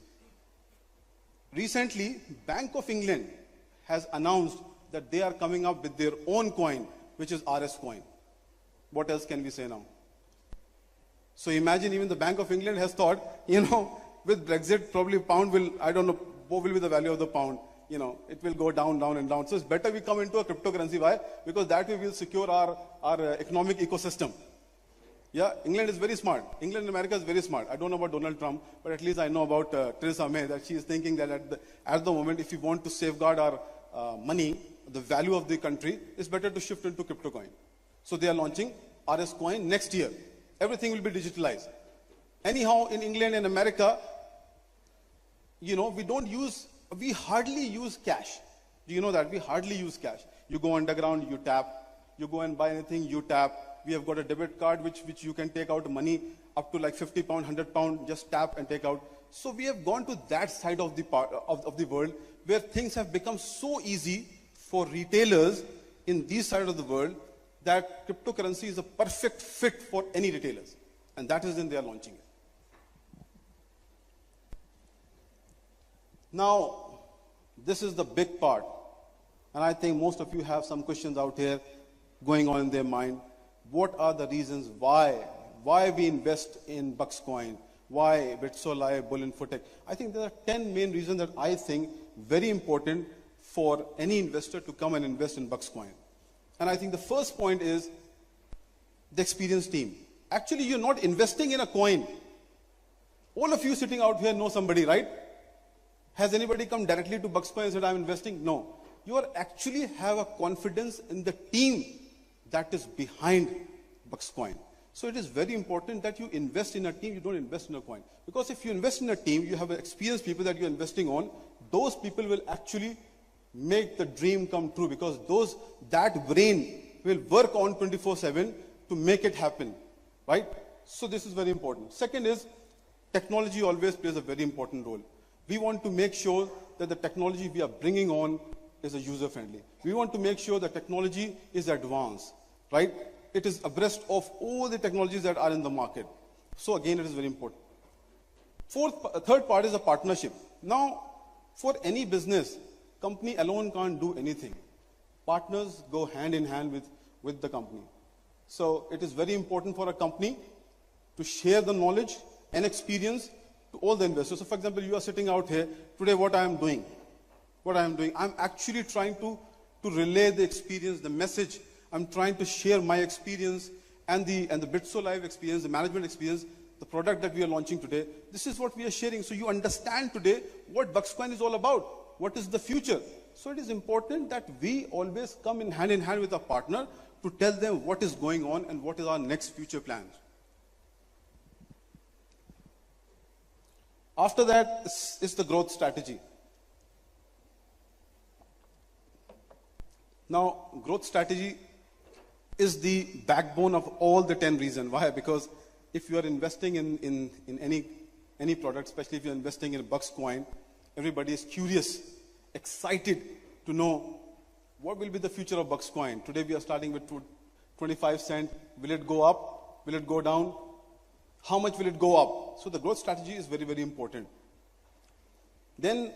Recently, Bank of England has announced that they are coming up with their own coin, which is RS coin. What else can we say now? So imagine even the Bank of England has thought, with Brexit, probably pound will, I don't know, what will be the value of the pound? It will go down, down and down. So it's better we come into a cryptocurrency. Why? Because that way we'll secure our economic ecosystem. Yeah, England is very smart. England and America is very smart. I don't know about Donald Trump, but at least I know about Theresa May, that she is thinking that at the moment, if we want to safeguard our money, the value of the country, it's better to shift into crypto coin. So they are launching RS coin next year. Everything will be digitalized. Anyhow, in England and America, we hardly use cash. Do you know that? We hardly use cash. You go underground, you tap. You go and buy anything, you tap. We have got a debit card which you can take out money up to like 50 pound, 100 pound, just tap and take out. So we have gone to that side of the world where things have become so easy for retailers in this side of the world that cryptocurrency is a perfect fit for any retailers. And that is when they are launching it. Now, this is the big part. And I think most of you have some questions out here going on in their mind. What are the reasons why we invest in BuxCoin? Why Bitsolives, Bull and Footek? I think there are 10 main reasons that I think very important for any investor to come and invest in BuxCoin. And I think the first point is the experienced team. Actually, you're not investing in a coin. All of you sitting out here know somebody, right? Has anybody come directly to BuxCoin and said, I'm investing? No. you are actually have a confidence in the team that is behind BuxCoin. So it is very important that you invest in a team, you don't invest in a coin. Because if you invest in a team, you have experienced people that you're investing on, those people will actually make the dream come true, because that brain will work on 24/7 to make it happen, right? So this is very important. Second is, technology always plays a very important role. We want to make sure that the technology we are bringing on is user-friendly. We want to make sure that technology is advanced, right? It is abreast of all the technologies that are in the market. So again, it is very important. Third part is a partnership. Now, for any business, company alone can't do anything. Partners go hand in hand with the company. So it is very important for a company to share the knowledge and experience to all the investors. So for example, you are sitting out here today, what I am doing, I'm actually trying to relay the experience, the message. I'm trying to share my experience and the Bitsolives experience, the management experience, the product that we are launching today. This is what we are sharing. So you understand today what BuxCoin is all about. What is the future? So it is important that we always come in hand with our partner to tell them what is going on and what is our next future plans. After that is the growth strategy. Now, growth strategy is the backbone of all the 10 reasons. Why? Because if you are investing in any product, especially if you're investing in BuxCoin, everybody is curious, excited to know what will be the future of BuxCoin. Today we are starting with 25 cents. Will it go up? Will it go down? How much will it go up? So the growth strategy is very, very important. Then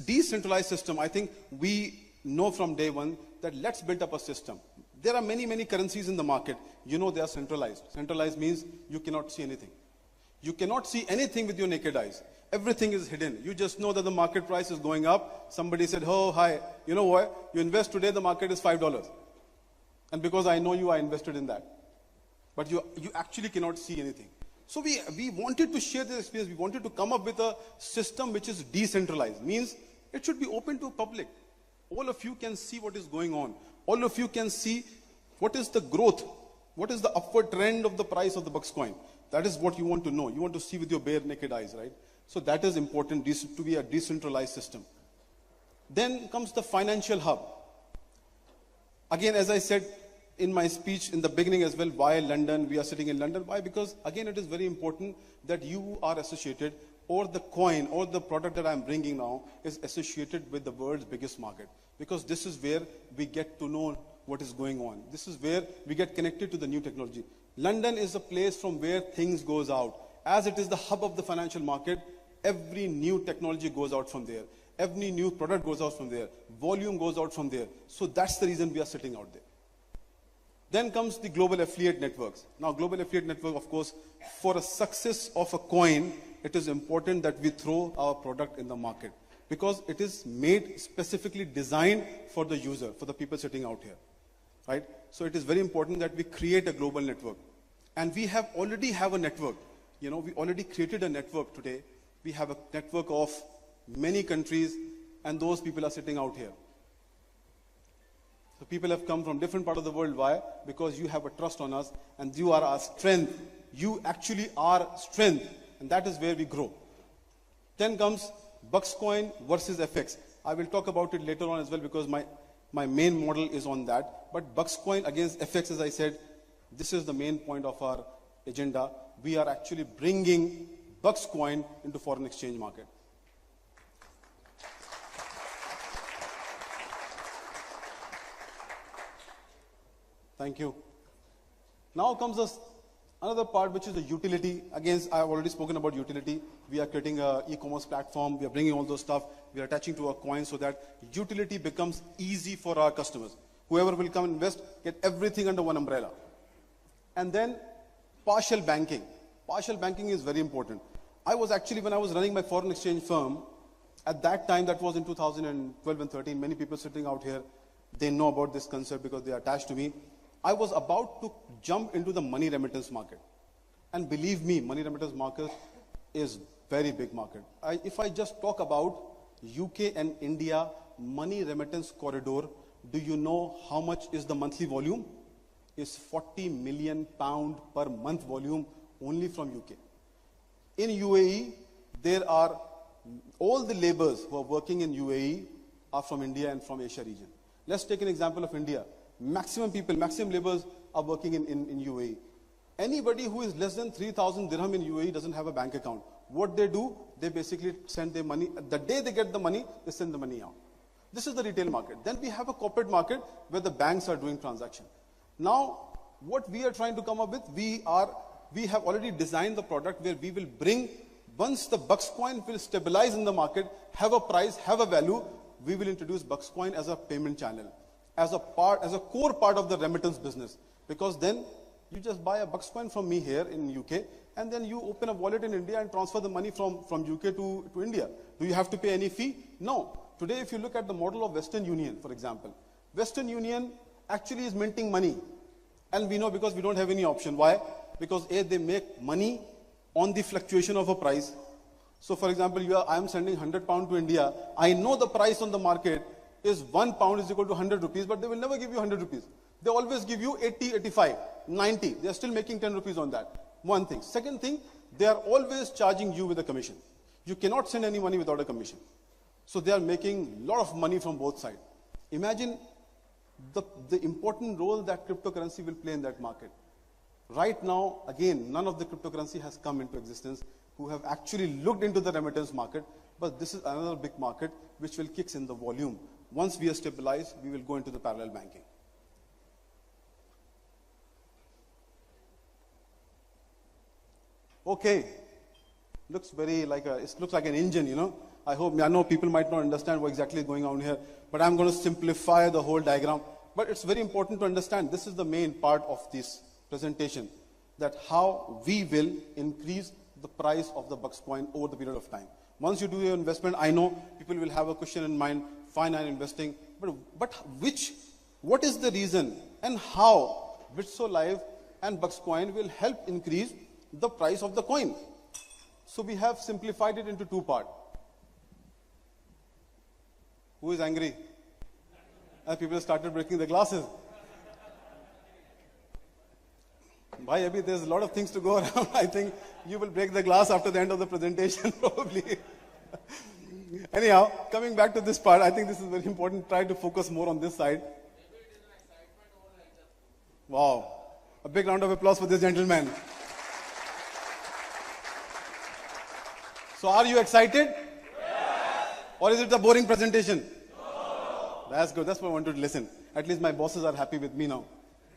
decentralized system. I think we know from day one that let's build up a system. There are many, many currencies in the market. You know they are centralized. Centralized means you cannot see anything. You cannot see anything with your naked eyes. Everything is hidden. You just know that the market price is going up. Somebody said, oh, hi, you know what? You invest today, the market is $5. And because I know you, I invested in that. But you actually cannot see anything. So we wanted to share this experience. We wanted to come up with a system which is decentralized. Means it should be open to public. All of you can see what is going on. All of you can see what is the growth, what is the upward trend of the price of the BuxCoin. That is what you want to know. You want to see with your bare naked eyes, right? So that is important to be a decentralized system. Then comes the financial hub. Again, as I said in my speech in the beginning as well, why London? We are sitting in London. Why? Because again, it is very important that you are associated, or the coin or the product that I'm bringing now is associated with the world's biggest market. Because this is where we get to know what is going on. This is where we get connected to the new technology. London is a place from where things goes out. As it is the hub of the financial market, every new technology goes out from there. Every new product goes out from there. Volume goes out from there. So that's the reason we are sitting out there. Then comes the global affiliate networks. Now, global affiliate network, of course, for a success of a coin, it is important that we throw our product in the market, because it is made specifically designed for the user, for the people sitting out here, right? So it is very important that we create a global network. And we already have a network. You know, we already created a network today. We have a network of many countries, and those people are sitting out here. So people have come from different parts of the world. Why? Because you have a trust on us, and you are our strength. You actually are strength, and that is where we grow. Then comes BuxCoin versus FX. I will talk about it later on as well, because my main model is on that. But BuxCoin against FX, as I said, this is the main point of our agenda. We are actually bringing BuxCoin into foreign exchange market. Thank you. Now comes another part, which is the utility. Again, I've already spoken about utility. We are creating an e-commerce platform. We are bringing all those stuff. We are attaching to our coins so that utility becomes easy for our customers. Whoever will come and invest, get everything under one umbrella. And then partial banking. Partial banking is very important. When I was running my foreign exchange firm, at that time, that was in 2012 and 13, many people sitting out here, they know about this concept because they are attached to me. I was about to jump into the money remittance market. And believe me, money remittance market is very big market. If I just talk about UK and India money remittance corridor, do you know how much is the monthly volume? It's 40 million pound per month volume only from UK. In UAE, there are all the laborers who are working in UAE are from India and from Asia region. Let's take an example of India. Maximum laborers are working in UAE. Anybody who is less than 3,000 dirham in UAE doesn't have a bank account. What they do, they basically send their money. The day they get the money, they send the money out. This is the retail market. Then we have a corporate market where the banks are doing transaction. Now, what we are trying to come up with, we have already designed the product where we will bring, once the BuxCoin will stabilize in the market, have a price, have a value, we will introduce BuxCoin as a payment channel, as a core part of the remittance business. Because then you just buy a BuxCoin from me here in UK, and then you open a wallet in India and transfer the money from UK to India. Do you have to pay any fee? No. Today, if you look at the model of Western Union, for example, Western Union actually is minting money. And we know because we don't have any option. Why? Because A, they make money on the fluctuation of a price. So for example, I am sending 100 pound to India. I know the price on the market is 1 pound is equal to 100 rupees, but they will never give you 100 rupees. They always give you 80, 85, 90. They are still making 10 rupees on that. One thing. Second thing, they are always charging you with a commission. You cannot send any money without a commission. So they are making a lot of money from both sides. Imagine the important role that cryptocurrency will play in that market. Right now, again, none of the cryptocurrency has come into existence who have actually looked into the remittance market, but this is another big market which will kick in the volume. Once we are stabilized, we will go into the parallel banking. Okay, looks very like it looks like an engine, you know. I know people might not understand what exactly is going on here, but I'm going to simplify the whole diagram. But it's very important to understand, this is the main part of this presentation, that how we will increase the price of the BuxCoin over the period of time. Once you do your investment, I know people will have a question in mind, fine, I'm investing, but what is the reason and how Bitsolives and BuxCoin will help increase the price of the coin? So we have simplified it into two parts. Who is angry? People started breaking the glasses. Bhai, Abhi, there's a lot of things to go around. I think you will break the glass after the end of the presentation, probably. Anyhow, coming back to this part, I think this is very important. Try to focus more on this side. Wow. A big round of applause for this gentleman. So are you excited? Yes. Or is it a boring presentation? No. That's good. That's what I wanted to listen. At least my bosses are happy with me now.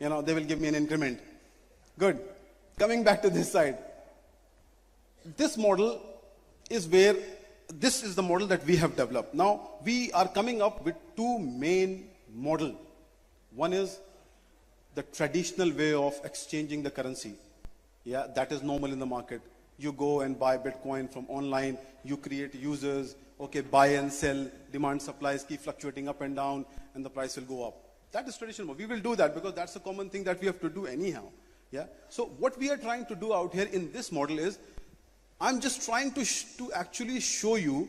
You know, they will give me an increment. Good. Coming back to this side. This model is this is the model that we have developed. Now, we are coming up with two main models. One is the traditional way of exchanging the currency. Yeah, that is normal in the market. You go and buy Bitcoin from online, you create users, okay, buy and sell, demand supplies keep fluctuating up and down, and the price will go up. That is traditional. We will do that because that's a common thing that we have to do anyhow. Yeah. So what we are trying to do out here in this model is, I'm just trying to actually show you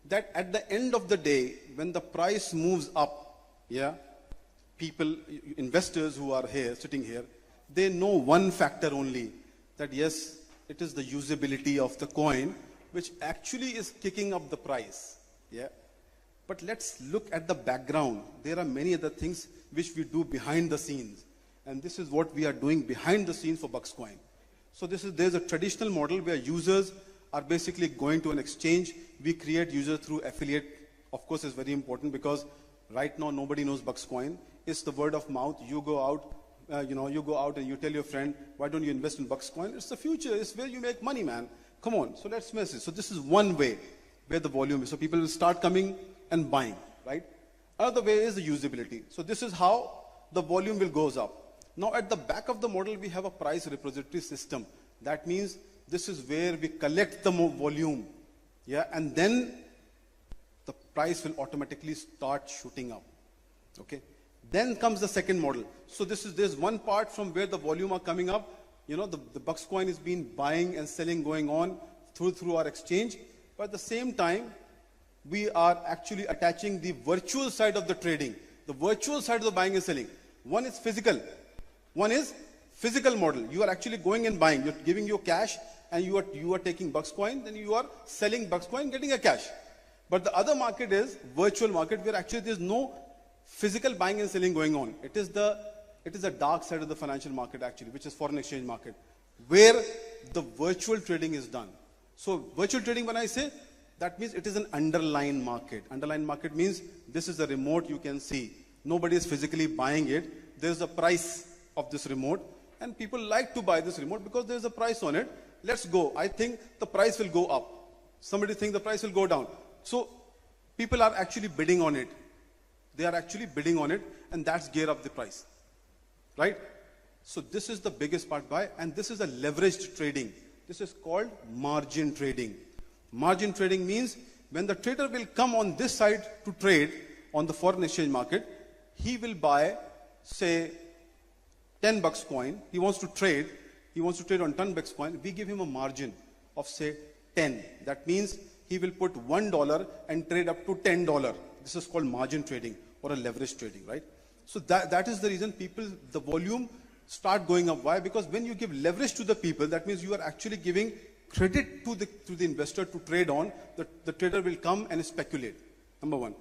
that at the end of the day, when the price moves up, yeah, people, investors who are here, sitting here, they know one factor only, that yes, it is the usability of the coin, which actually is kicking up the price. Yeah. But let's look at the background. There are many other things which we do behind the scenes. And this is what we are doing behind the scenes for BuxCoin. So there's a traditional model where users are basically going to an exchange. We create users through affiliate. Of course, it's very important because right now nobody knows BuxCoin. It's the word of mouth. You go out, you go out and you tell your friend, why don't you invest in BuxCoin? It's the future. It's where you make money, man. Come on. So let's mess it. So this is one way where the volume is. So people will start coming and buying, right? Another way is the usability. So this is how the volume will goes up. Now at the back of the model, we have a price repository system. That means this is where we collect the volume. Yeah, and then the price will automatically start shooting up. Okay. Then comes the second model. So there's one part from where the volume are coming up. You know, the BuxCoin is being buying and selling going on through our exchange. But at the same time, we are actually attaching the virtual side of the trading, the virtual side of the buying and selling. One is physical. One is physical model. You are actually going and buying. You're giving your cash and you are taking BuxCoin, then you are selling BuxCoin, getting a cash. But the other market is virtual market where actually there's no physical buying and selling going on. It is the dark side of the financial market actually, which is foreign exchange market, where the virtual trading is done. So virtual trading, when I say, that means it is an underlying market. Underlying market means this is a remote you can see. Nobody is physically buying it. There's a price of this remote and people like to buy this remote because there's a price on it. Let's go. I think the price will go up. Somebody thinks the price will go down. So people are actually bidding on it. They are actually bidding on it and that's gear up the price. Right? So this is the biggest part by, and this is a leveraged trading. This is called margin trading. Margin trading means when the trader will come on this side to trade on the foreign exchange market, he will buy, say, 10 BuxCoin. He wants to trade on 10 BuxCoin. We give him a margin of, say, 10. That means he will put $1 and trade up to $10. This is called margin trading or a leverage trading, right? So that is the reason people, the volume start going up. Why? Because when you give leverage to the people, that means you are actually giving credit to the investor to trade on. The trader will come and speculate. Number one.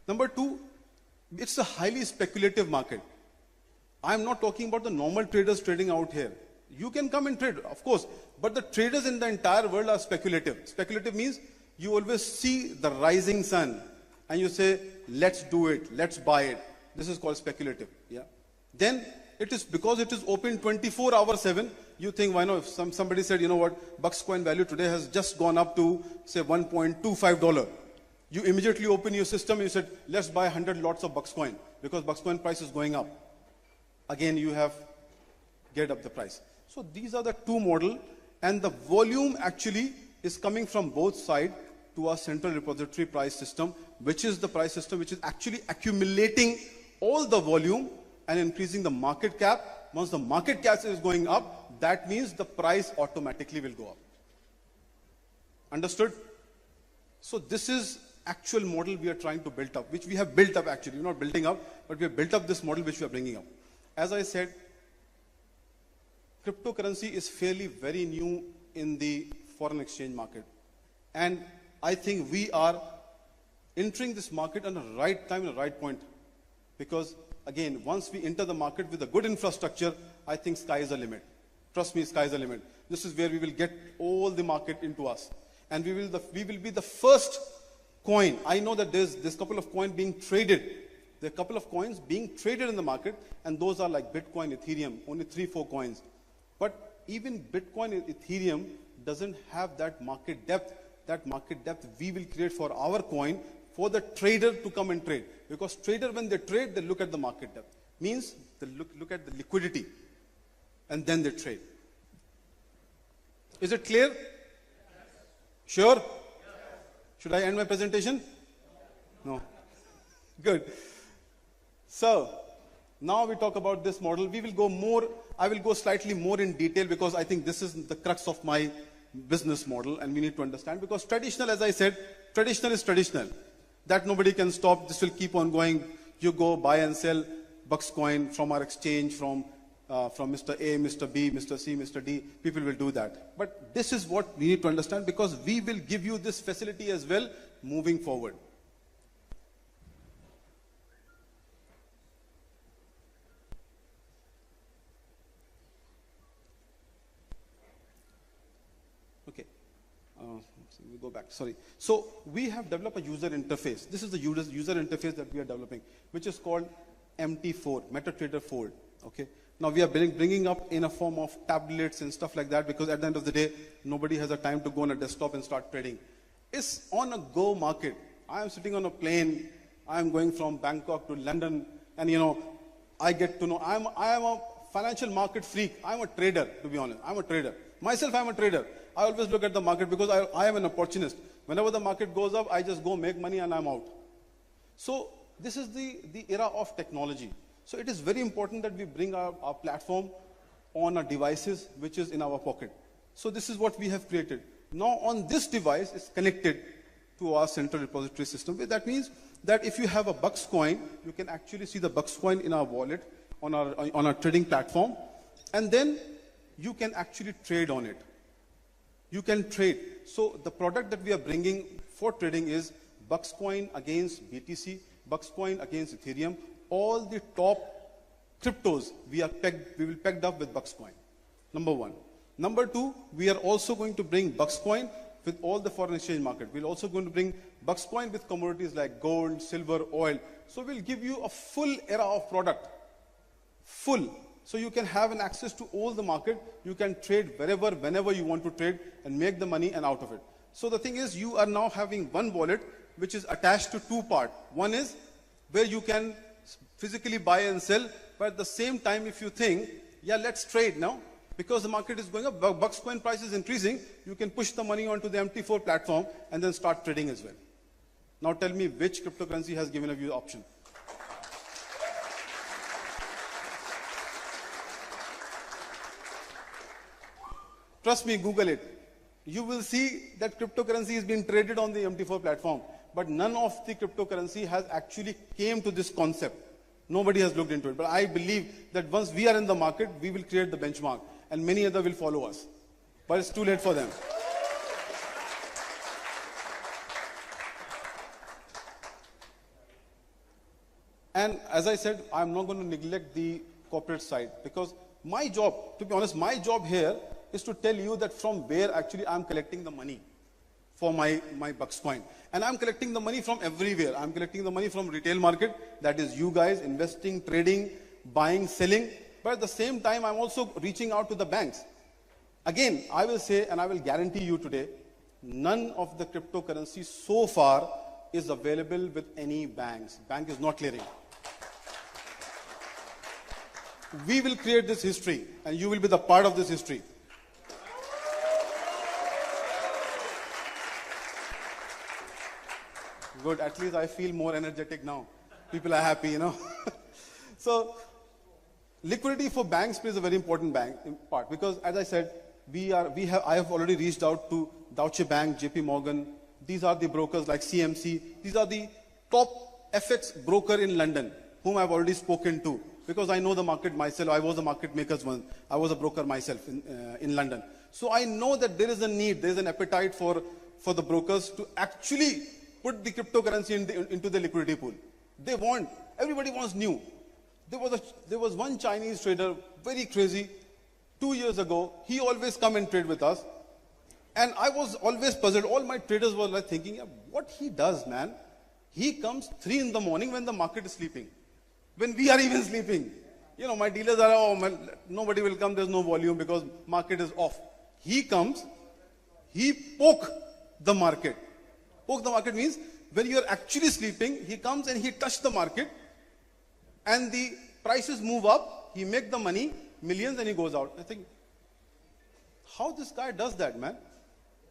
Number two, it's a highly speculative market. I'm not talking about the normal traders trading out here. You can come and trade, of course, but the traders in the entire world are speculative. Speculative means you always see the rising sun and you say, let's do it, let's buy it. This is called speculative. Yeah. Then it is because it is open 24/7. You think, why not? If somebody said, you know what, BuxCoin value today has just gone up to say $1.25. You immediately open your system and you said, let's buy 100 lots of BuxCoin because BuxCoin price is going up. Again, you have geared up the price. So these are the two model, and the volume actually is coming from both sides to our central repository price system, which is the price system which is actually accumulating all the volume and increasing the market cap. Once the market cap is going up, that means the price automatically will go up. Understood? So this is actual model we are trying to build up, which we have built up actually. We're not building up, but we have built up this model which we are bringing up. As I said, cryptocurrency is fairly very new in the foreign exchange market. And I think we are entering this market at the right time and the right point. Because again, once we enter the market with a good infrastructure, I think sky is the limit. Trust me, sky is the limit. This is where we will get all the market into us. And we will be the first coin. I know that there's a couple of coins being traded. There are a couple of coins being traded in the market, and those are like Bitcoin, Ethereum, only 3-4 coins. But even Bitcoin and Ethereum doesn't have that market depth. That market depth we will create for our coin, for the trader to come and trade. Because trader, when they trade, they look at the market depth. Means they look at the liquidity, and then they trade. Is it clear? Sure? Should I end my presentation? No. Good. So, now we talk about this model. We will go more, I will go slightly more in detail because I think this is the crux of my business model and we need to understand. Because traditional, as I said, traditional is traditional. That nobody can stop. This will keep on going. You go buy and sell BuxCoin from our exchange, from Mr. A, Mr. B, Mr. C, Mr. D. People will do that. But this is what we need to understand because we will give you this facility as well moving forward. Okay. We go back. Sorry. So we have developed a user interface. This is the user interface that we are developing, which is called MT4, MetaTrader 4. Okay. Now we are bringing up in a form of tablets and stuff like that because at the end of the day, nobody has a time to go on a desktop and start trading. It's on a go market. I am sitting on a plane. I am going from Bangkok to London, and you know, I get to know I am a financial market freak. I'm a trader, to be honest. I'm a trader. Myself, I'm a trader. I always look at the market because I am an opportunist. Whenever the market goes up, I just go make money and I'm out. So this is the era of technology. So it is very important that we bring our platform on our devices, which is in our pocket. So this is what we have created. Now on this device is connected to our central repository system. That means that if you have a BuxCoin, you can actually see the BuxCoin in our wallet on our trading platform, and then you can actually trade on it. You can trade. So the product that we are bringing for trading is BuxCoin against BTC, BuxCoin against Ethereum. All the top cryptos we will pegged up with BuxCoin. Number one. Number two, we are also going to bring BuxCoin with all the foreign exchange market. We're also going to bring BuxCoin with commodities like gold, silver, oil. So we'll give you a full era of product. Full. So you can have an access to all the market. You can trade wherever, whenever you want to trade and make the money and out of it. So the thing is, you are now having one wallet which is attached to two parts. One is where you can physically buy and sell, but at the same time, if you think, yeah, let's trade now, because the market is going up, BuxCoin price is increasing, you can push the money onto the MT4 platform and then start trading as well. Now tell me which cryptocurrency has given you the option. Trust me, Google it. You will see that cryptocurrency is being traded on the MT4 platform, but none of the cryptocurrency has actually came to this concept. Nobody has looked into it, but I believe that once we are in the market, we will create the benchmark, and many other will follow us. But it's too late for them. And as I said, I'm not going to neglect the corporate side, because my job, to be honest, my job here is to tell you that from where actually I'm collecting the money for my BuxCoin. And I'm collecting the money from everywhere. I'm collecting the money from retail market, that is you guys, investing, trading, buying, selling. But at the same time, I'm also reaching out to the banks. Again, I will say, and I will guarantee you today, none of the cryptocurrency so far is available with any banks. Bank is not clearing. We will create this history, and you will be the part of this history. Good, at least I feel more energetic now. People are happy, you know. So, liquidity for banks plays a very important part, because as I said, I have already reached out to Deutsche Bank, JP Morgan. These are the brokers like CMC. These are the top FX broker in London, whom I've already spoken to, because I know the market myself. I was a market maker once. I was a broker myself in London. So I know that there is a need, there is an appetite for the brokers to actually put the cryptocurrency into the liquidity pool. Everybody wants new. There was one Chinese trader, very crazy, 2 years ago. He always come and trade with us. And I was always puzzled. All my traders were like thinking, yeah, what he does, man? He comes 3 in the morning when the market is sleeping. When we are even sleeping. You know, my dealers are, oh man, nobody will come, there's no volume because market is off. He comes, he poke the market. Poke the market means when you are actually sleeping, he comes and he touches the market and the prices move up, he make the money, millions, and he goes out. I think, how this guy does that, man?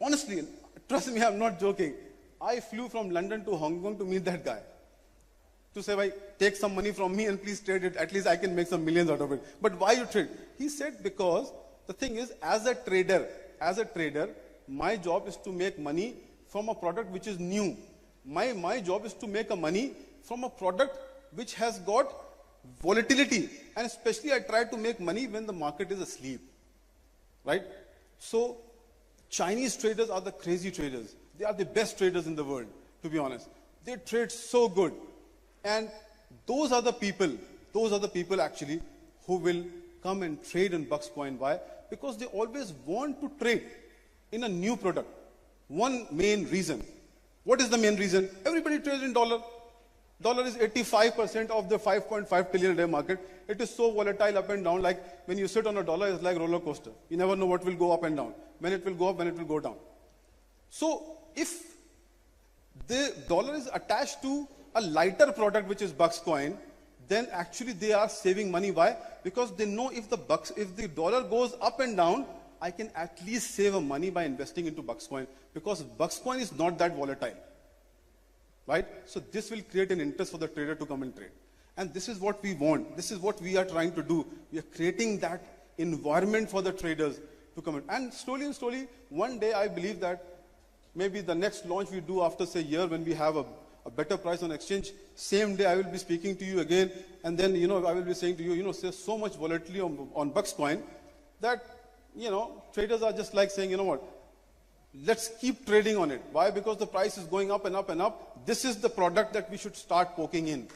Honestly, trust me, I'm not joking. I flew from London to Hong Kong to meet that guy. To say, "Bhai, take some money from me and please trade it. At least I can make some millions out of it." But why you trade? He said, because the thing is, as a trader, my job is to make money from a product which is new. My job is to make a money from a product which has got volatility. And especially I try to make money when the market is asleep. Right? So, Chinese traders are the crazy traders. They are the best traders in the world, to be honest. They trade so good. And those are the people actually who will come and trade in BuxCoin. Why? Because they always want to trade in a new product. One main reason. What is the main reason? Everybody trades in dollar. Dollar is 85% of the 5.5 trillion a day market. It is so volatile up and down, like when you sit on a dollar, it's like roller coaster. You never know what will go up and down. When it will go up, when it will go down. So if the dollar is attached to a lighter product, which is BuxCoin, then actually they are saving money. Why? Because they know if the dollar goes up and down, I can at least save money by investing into BuxCoin, because BuxCoin is not that volatile. Right? So this will create an interest for the trader to come and trade. And this is what we want. This is what we are trying to do. We are creating that environment for the traders to come in. And slowly, one day I believe that maybe the next launch we do after say year when we have a better price on exchange, same day I will be speaking to you again, and then I will be saying to you, there's so much volatility on BuxCoin that traders are just like saying, what, let's keep trading on it. Why? Because the price is going up and up and up. This is the product that we should start poking in.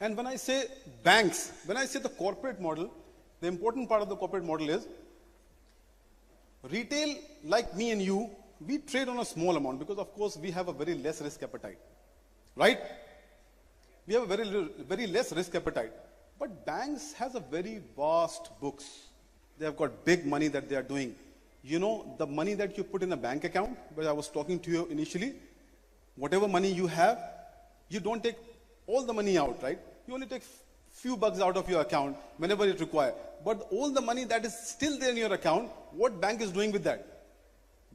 And when I say banks, when I say the corporate model, the important part of the corporate model is retail, like me and you, we trade on a small amount because, of course, we have a very less risk appetite. Right? We have a very less risk appetite. But banks has a very vast books. They have got big money that they are doing. The money that you put in a bank account, where I was talking to you initially, whatever money you have, you don't take all the money out, right? You only take few bucks out of your account whenever it requires. But all the money that is still there in your account, what bank is doing with that?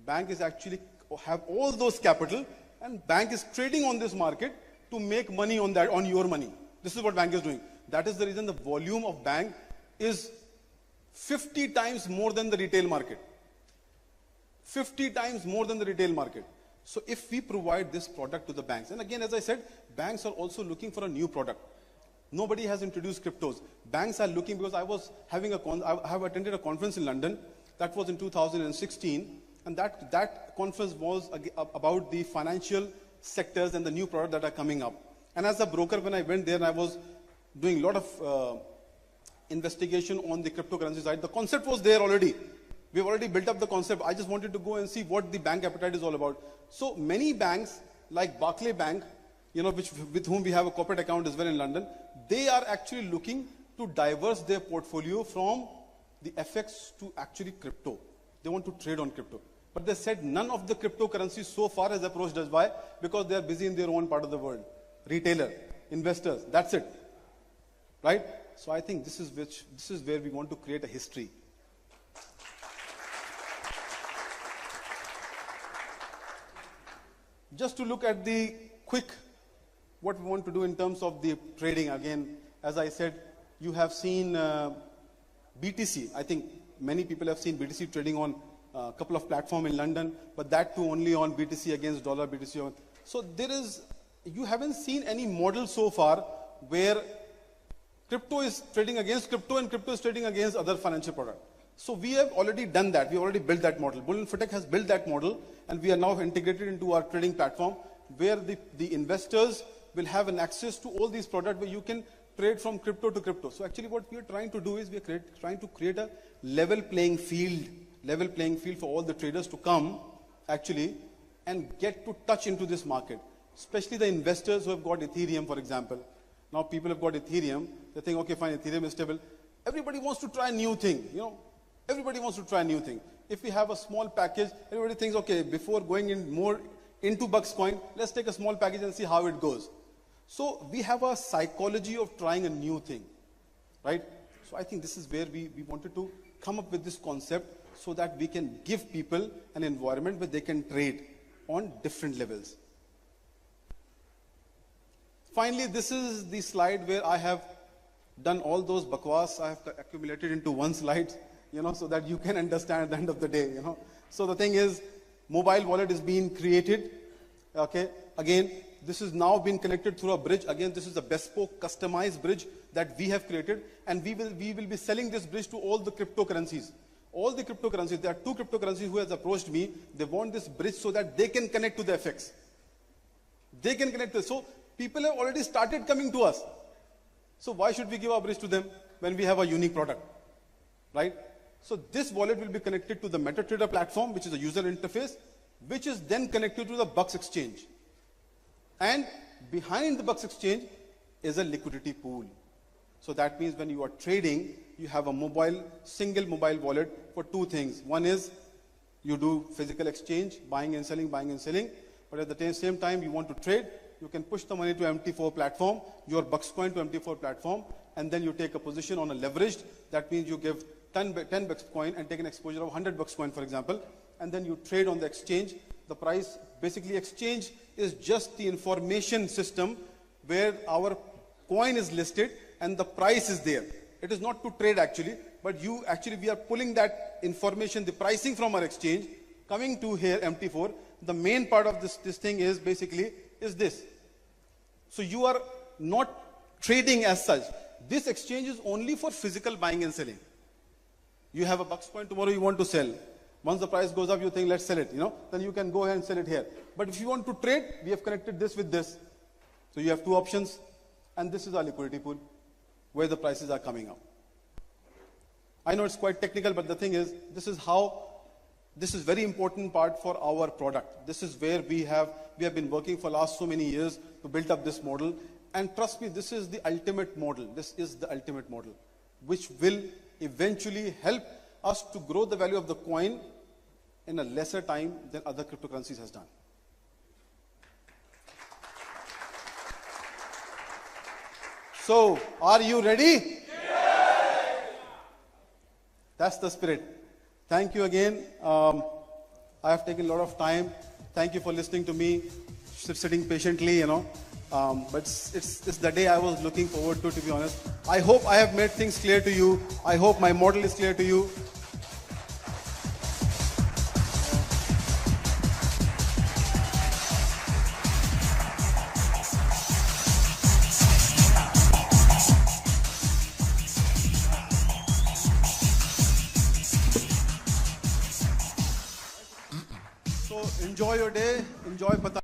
Bank is actually have all those capital, and bank is trading on this market to make money on that, on your money. This is what bank is doing. That is the reason the volume of bank is 50 times more than the retail market. 50 times more than the retail market. So if we provide this product to the banks, and again, as I said, banks are also looking for a new product. Nobody has introduced cryptos. Banks are looking, because I have attended a conference in London. That was in 2016, and that conference was about the financial sectors and the new products that are coming up. And as a broker, when I went there, and I was doing a lot of investigation on the cryptocurrency side, the concept was there already. We've already built up the concept. I just wanted to go and see what the bank appetite is all about. So many banks, like Barclays Bank, with whom we have a corporate account as well in London, they are actually looking to diverse their portfolio from the FX to actually crypto. They want to trade on crypto. But they said none of the cryptocurrencies so far has approached us. Why? Because they are busy in their own part of the world. Retailer, investors, that's it. Right? So I think this is where we want to create a history. Just to look at the quick, what we want to do in terms of the trading. Again, as I said, you have seen BTC. I think many people have seen BTC trading on a couple of platforms in London, but that too only on BTC against dollar, BTC. So you haven't seen any model so far where crypto is trading against crypto and crypto is trading against other financial products. So we have already done that. We already built that model. Bull Infotech has built that model, and we are now integrated into our trading platform where the investors will have an access to all these products where you can trade from crypto to crypto. So actually what we are trying to do is we are trying to create a level playing field for all the traders to come actually and get to touch into this market, especially the investors who have got Ethereum, for example. Now people have got Ethereum. They think, okay, fine, Ethereum is stable. Everybody wants to try a new thing, Everybody wants to try a new thing. If we have a small package, everybody thinks, okay, before going in more into BuxCoin, let's take a small package and see how it goes. So we have a psychology of trying a new thing, right? So I think this is where we wanted to come up with this concept so that we can give people an environment where they can trade on different levels. Finally, this is the slide where I have done all those bakwas I have accumulated into one slide, so that you can understand at the end of the day, So the thing is, mobile wallet is being created. Okay. Again, this is now being connected through a bridge. Again, this is a bespoke, customized bridge that we have created, and we will be selling this bridge to all the cryptocurrencies. All the cryptocurrencies. There are 2 cryptocurrencies who has approached me. They want this bridge so that they can connect to the FX. They can connect to it. So people have already started coming to us. So why should we give our bridge to them when we have a unique product, right? So this wallet will be connected to the MetaTrader platform, which is a user interface, which is then connected to the Bux exchange. And behind the Bux exchange is a liquidity pool. So that means when you are trading, you have a single mobile wallet for 2 things. One is you do physical exchange, buying and selling. But at the same time, you want to trade, you can push the money to MT4 platform, your BuxCoin to MT4 platform, and then you take a position on a leveraged. That means you give 10 BuxCoin and take an exposure of 100 BuxCoin, for example, and then you trade on the exchange. The price, basically exchange is just the information system where our coin is listed, and the price is there. It is not to trade actually, but we are pulling that information, the pricing from our exchange, coming to here MT4. The main part of this thing is basically this. So you are not trading as such. This exchange is only for physical buying and selling. You have a BuxCoin tomorrow, you want to sell. Once the price goes up, you think, let's sell it, then you can go ahead and sell it here. But if you want to trade, we have connected this with this. So you have two options, and this is our liquidity pool, where the prices are coming out. I know it's quite technical, but the thing is, this is very important part for our product. This is where we have been working for last so many years to build up this model. And trust me, this is the ultimate model. This is the ultimate model, which will eventually help us to grow the value of the coin in a lesser time than other cryptocurrencies has done. So, are you ready? Yes! That's the spirit. Thank you again. I have taken a lot of time. Thank you for listening to me, sitting patiently, But it's the day I was looking forward to be honest. I hope I have made things clear to you. I hope my model is clear to you. So enjoy your day. Enjoy Pattaya.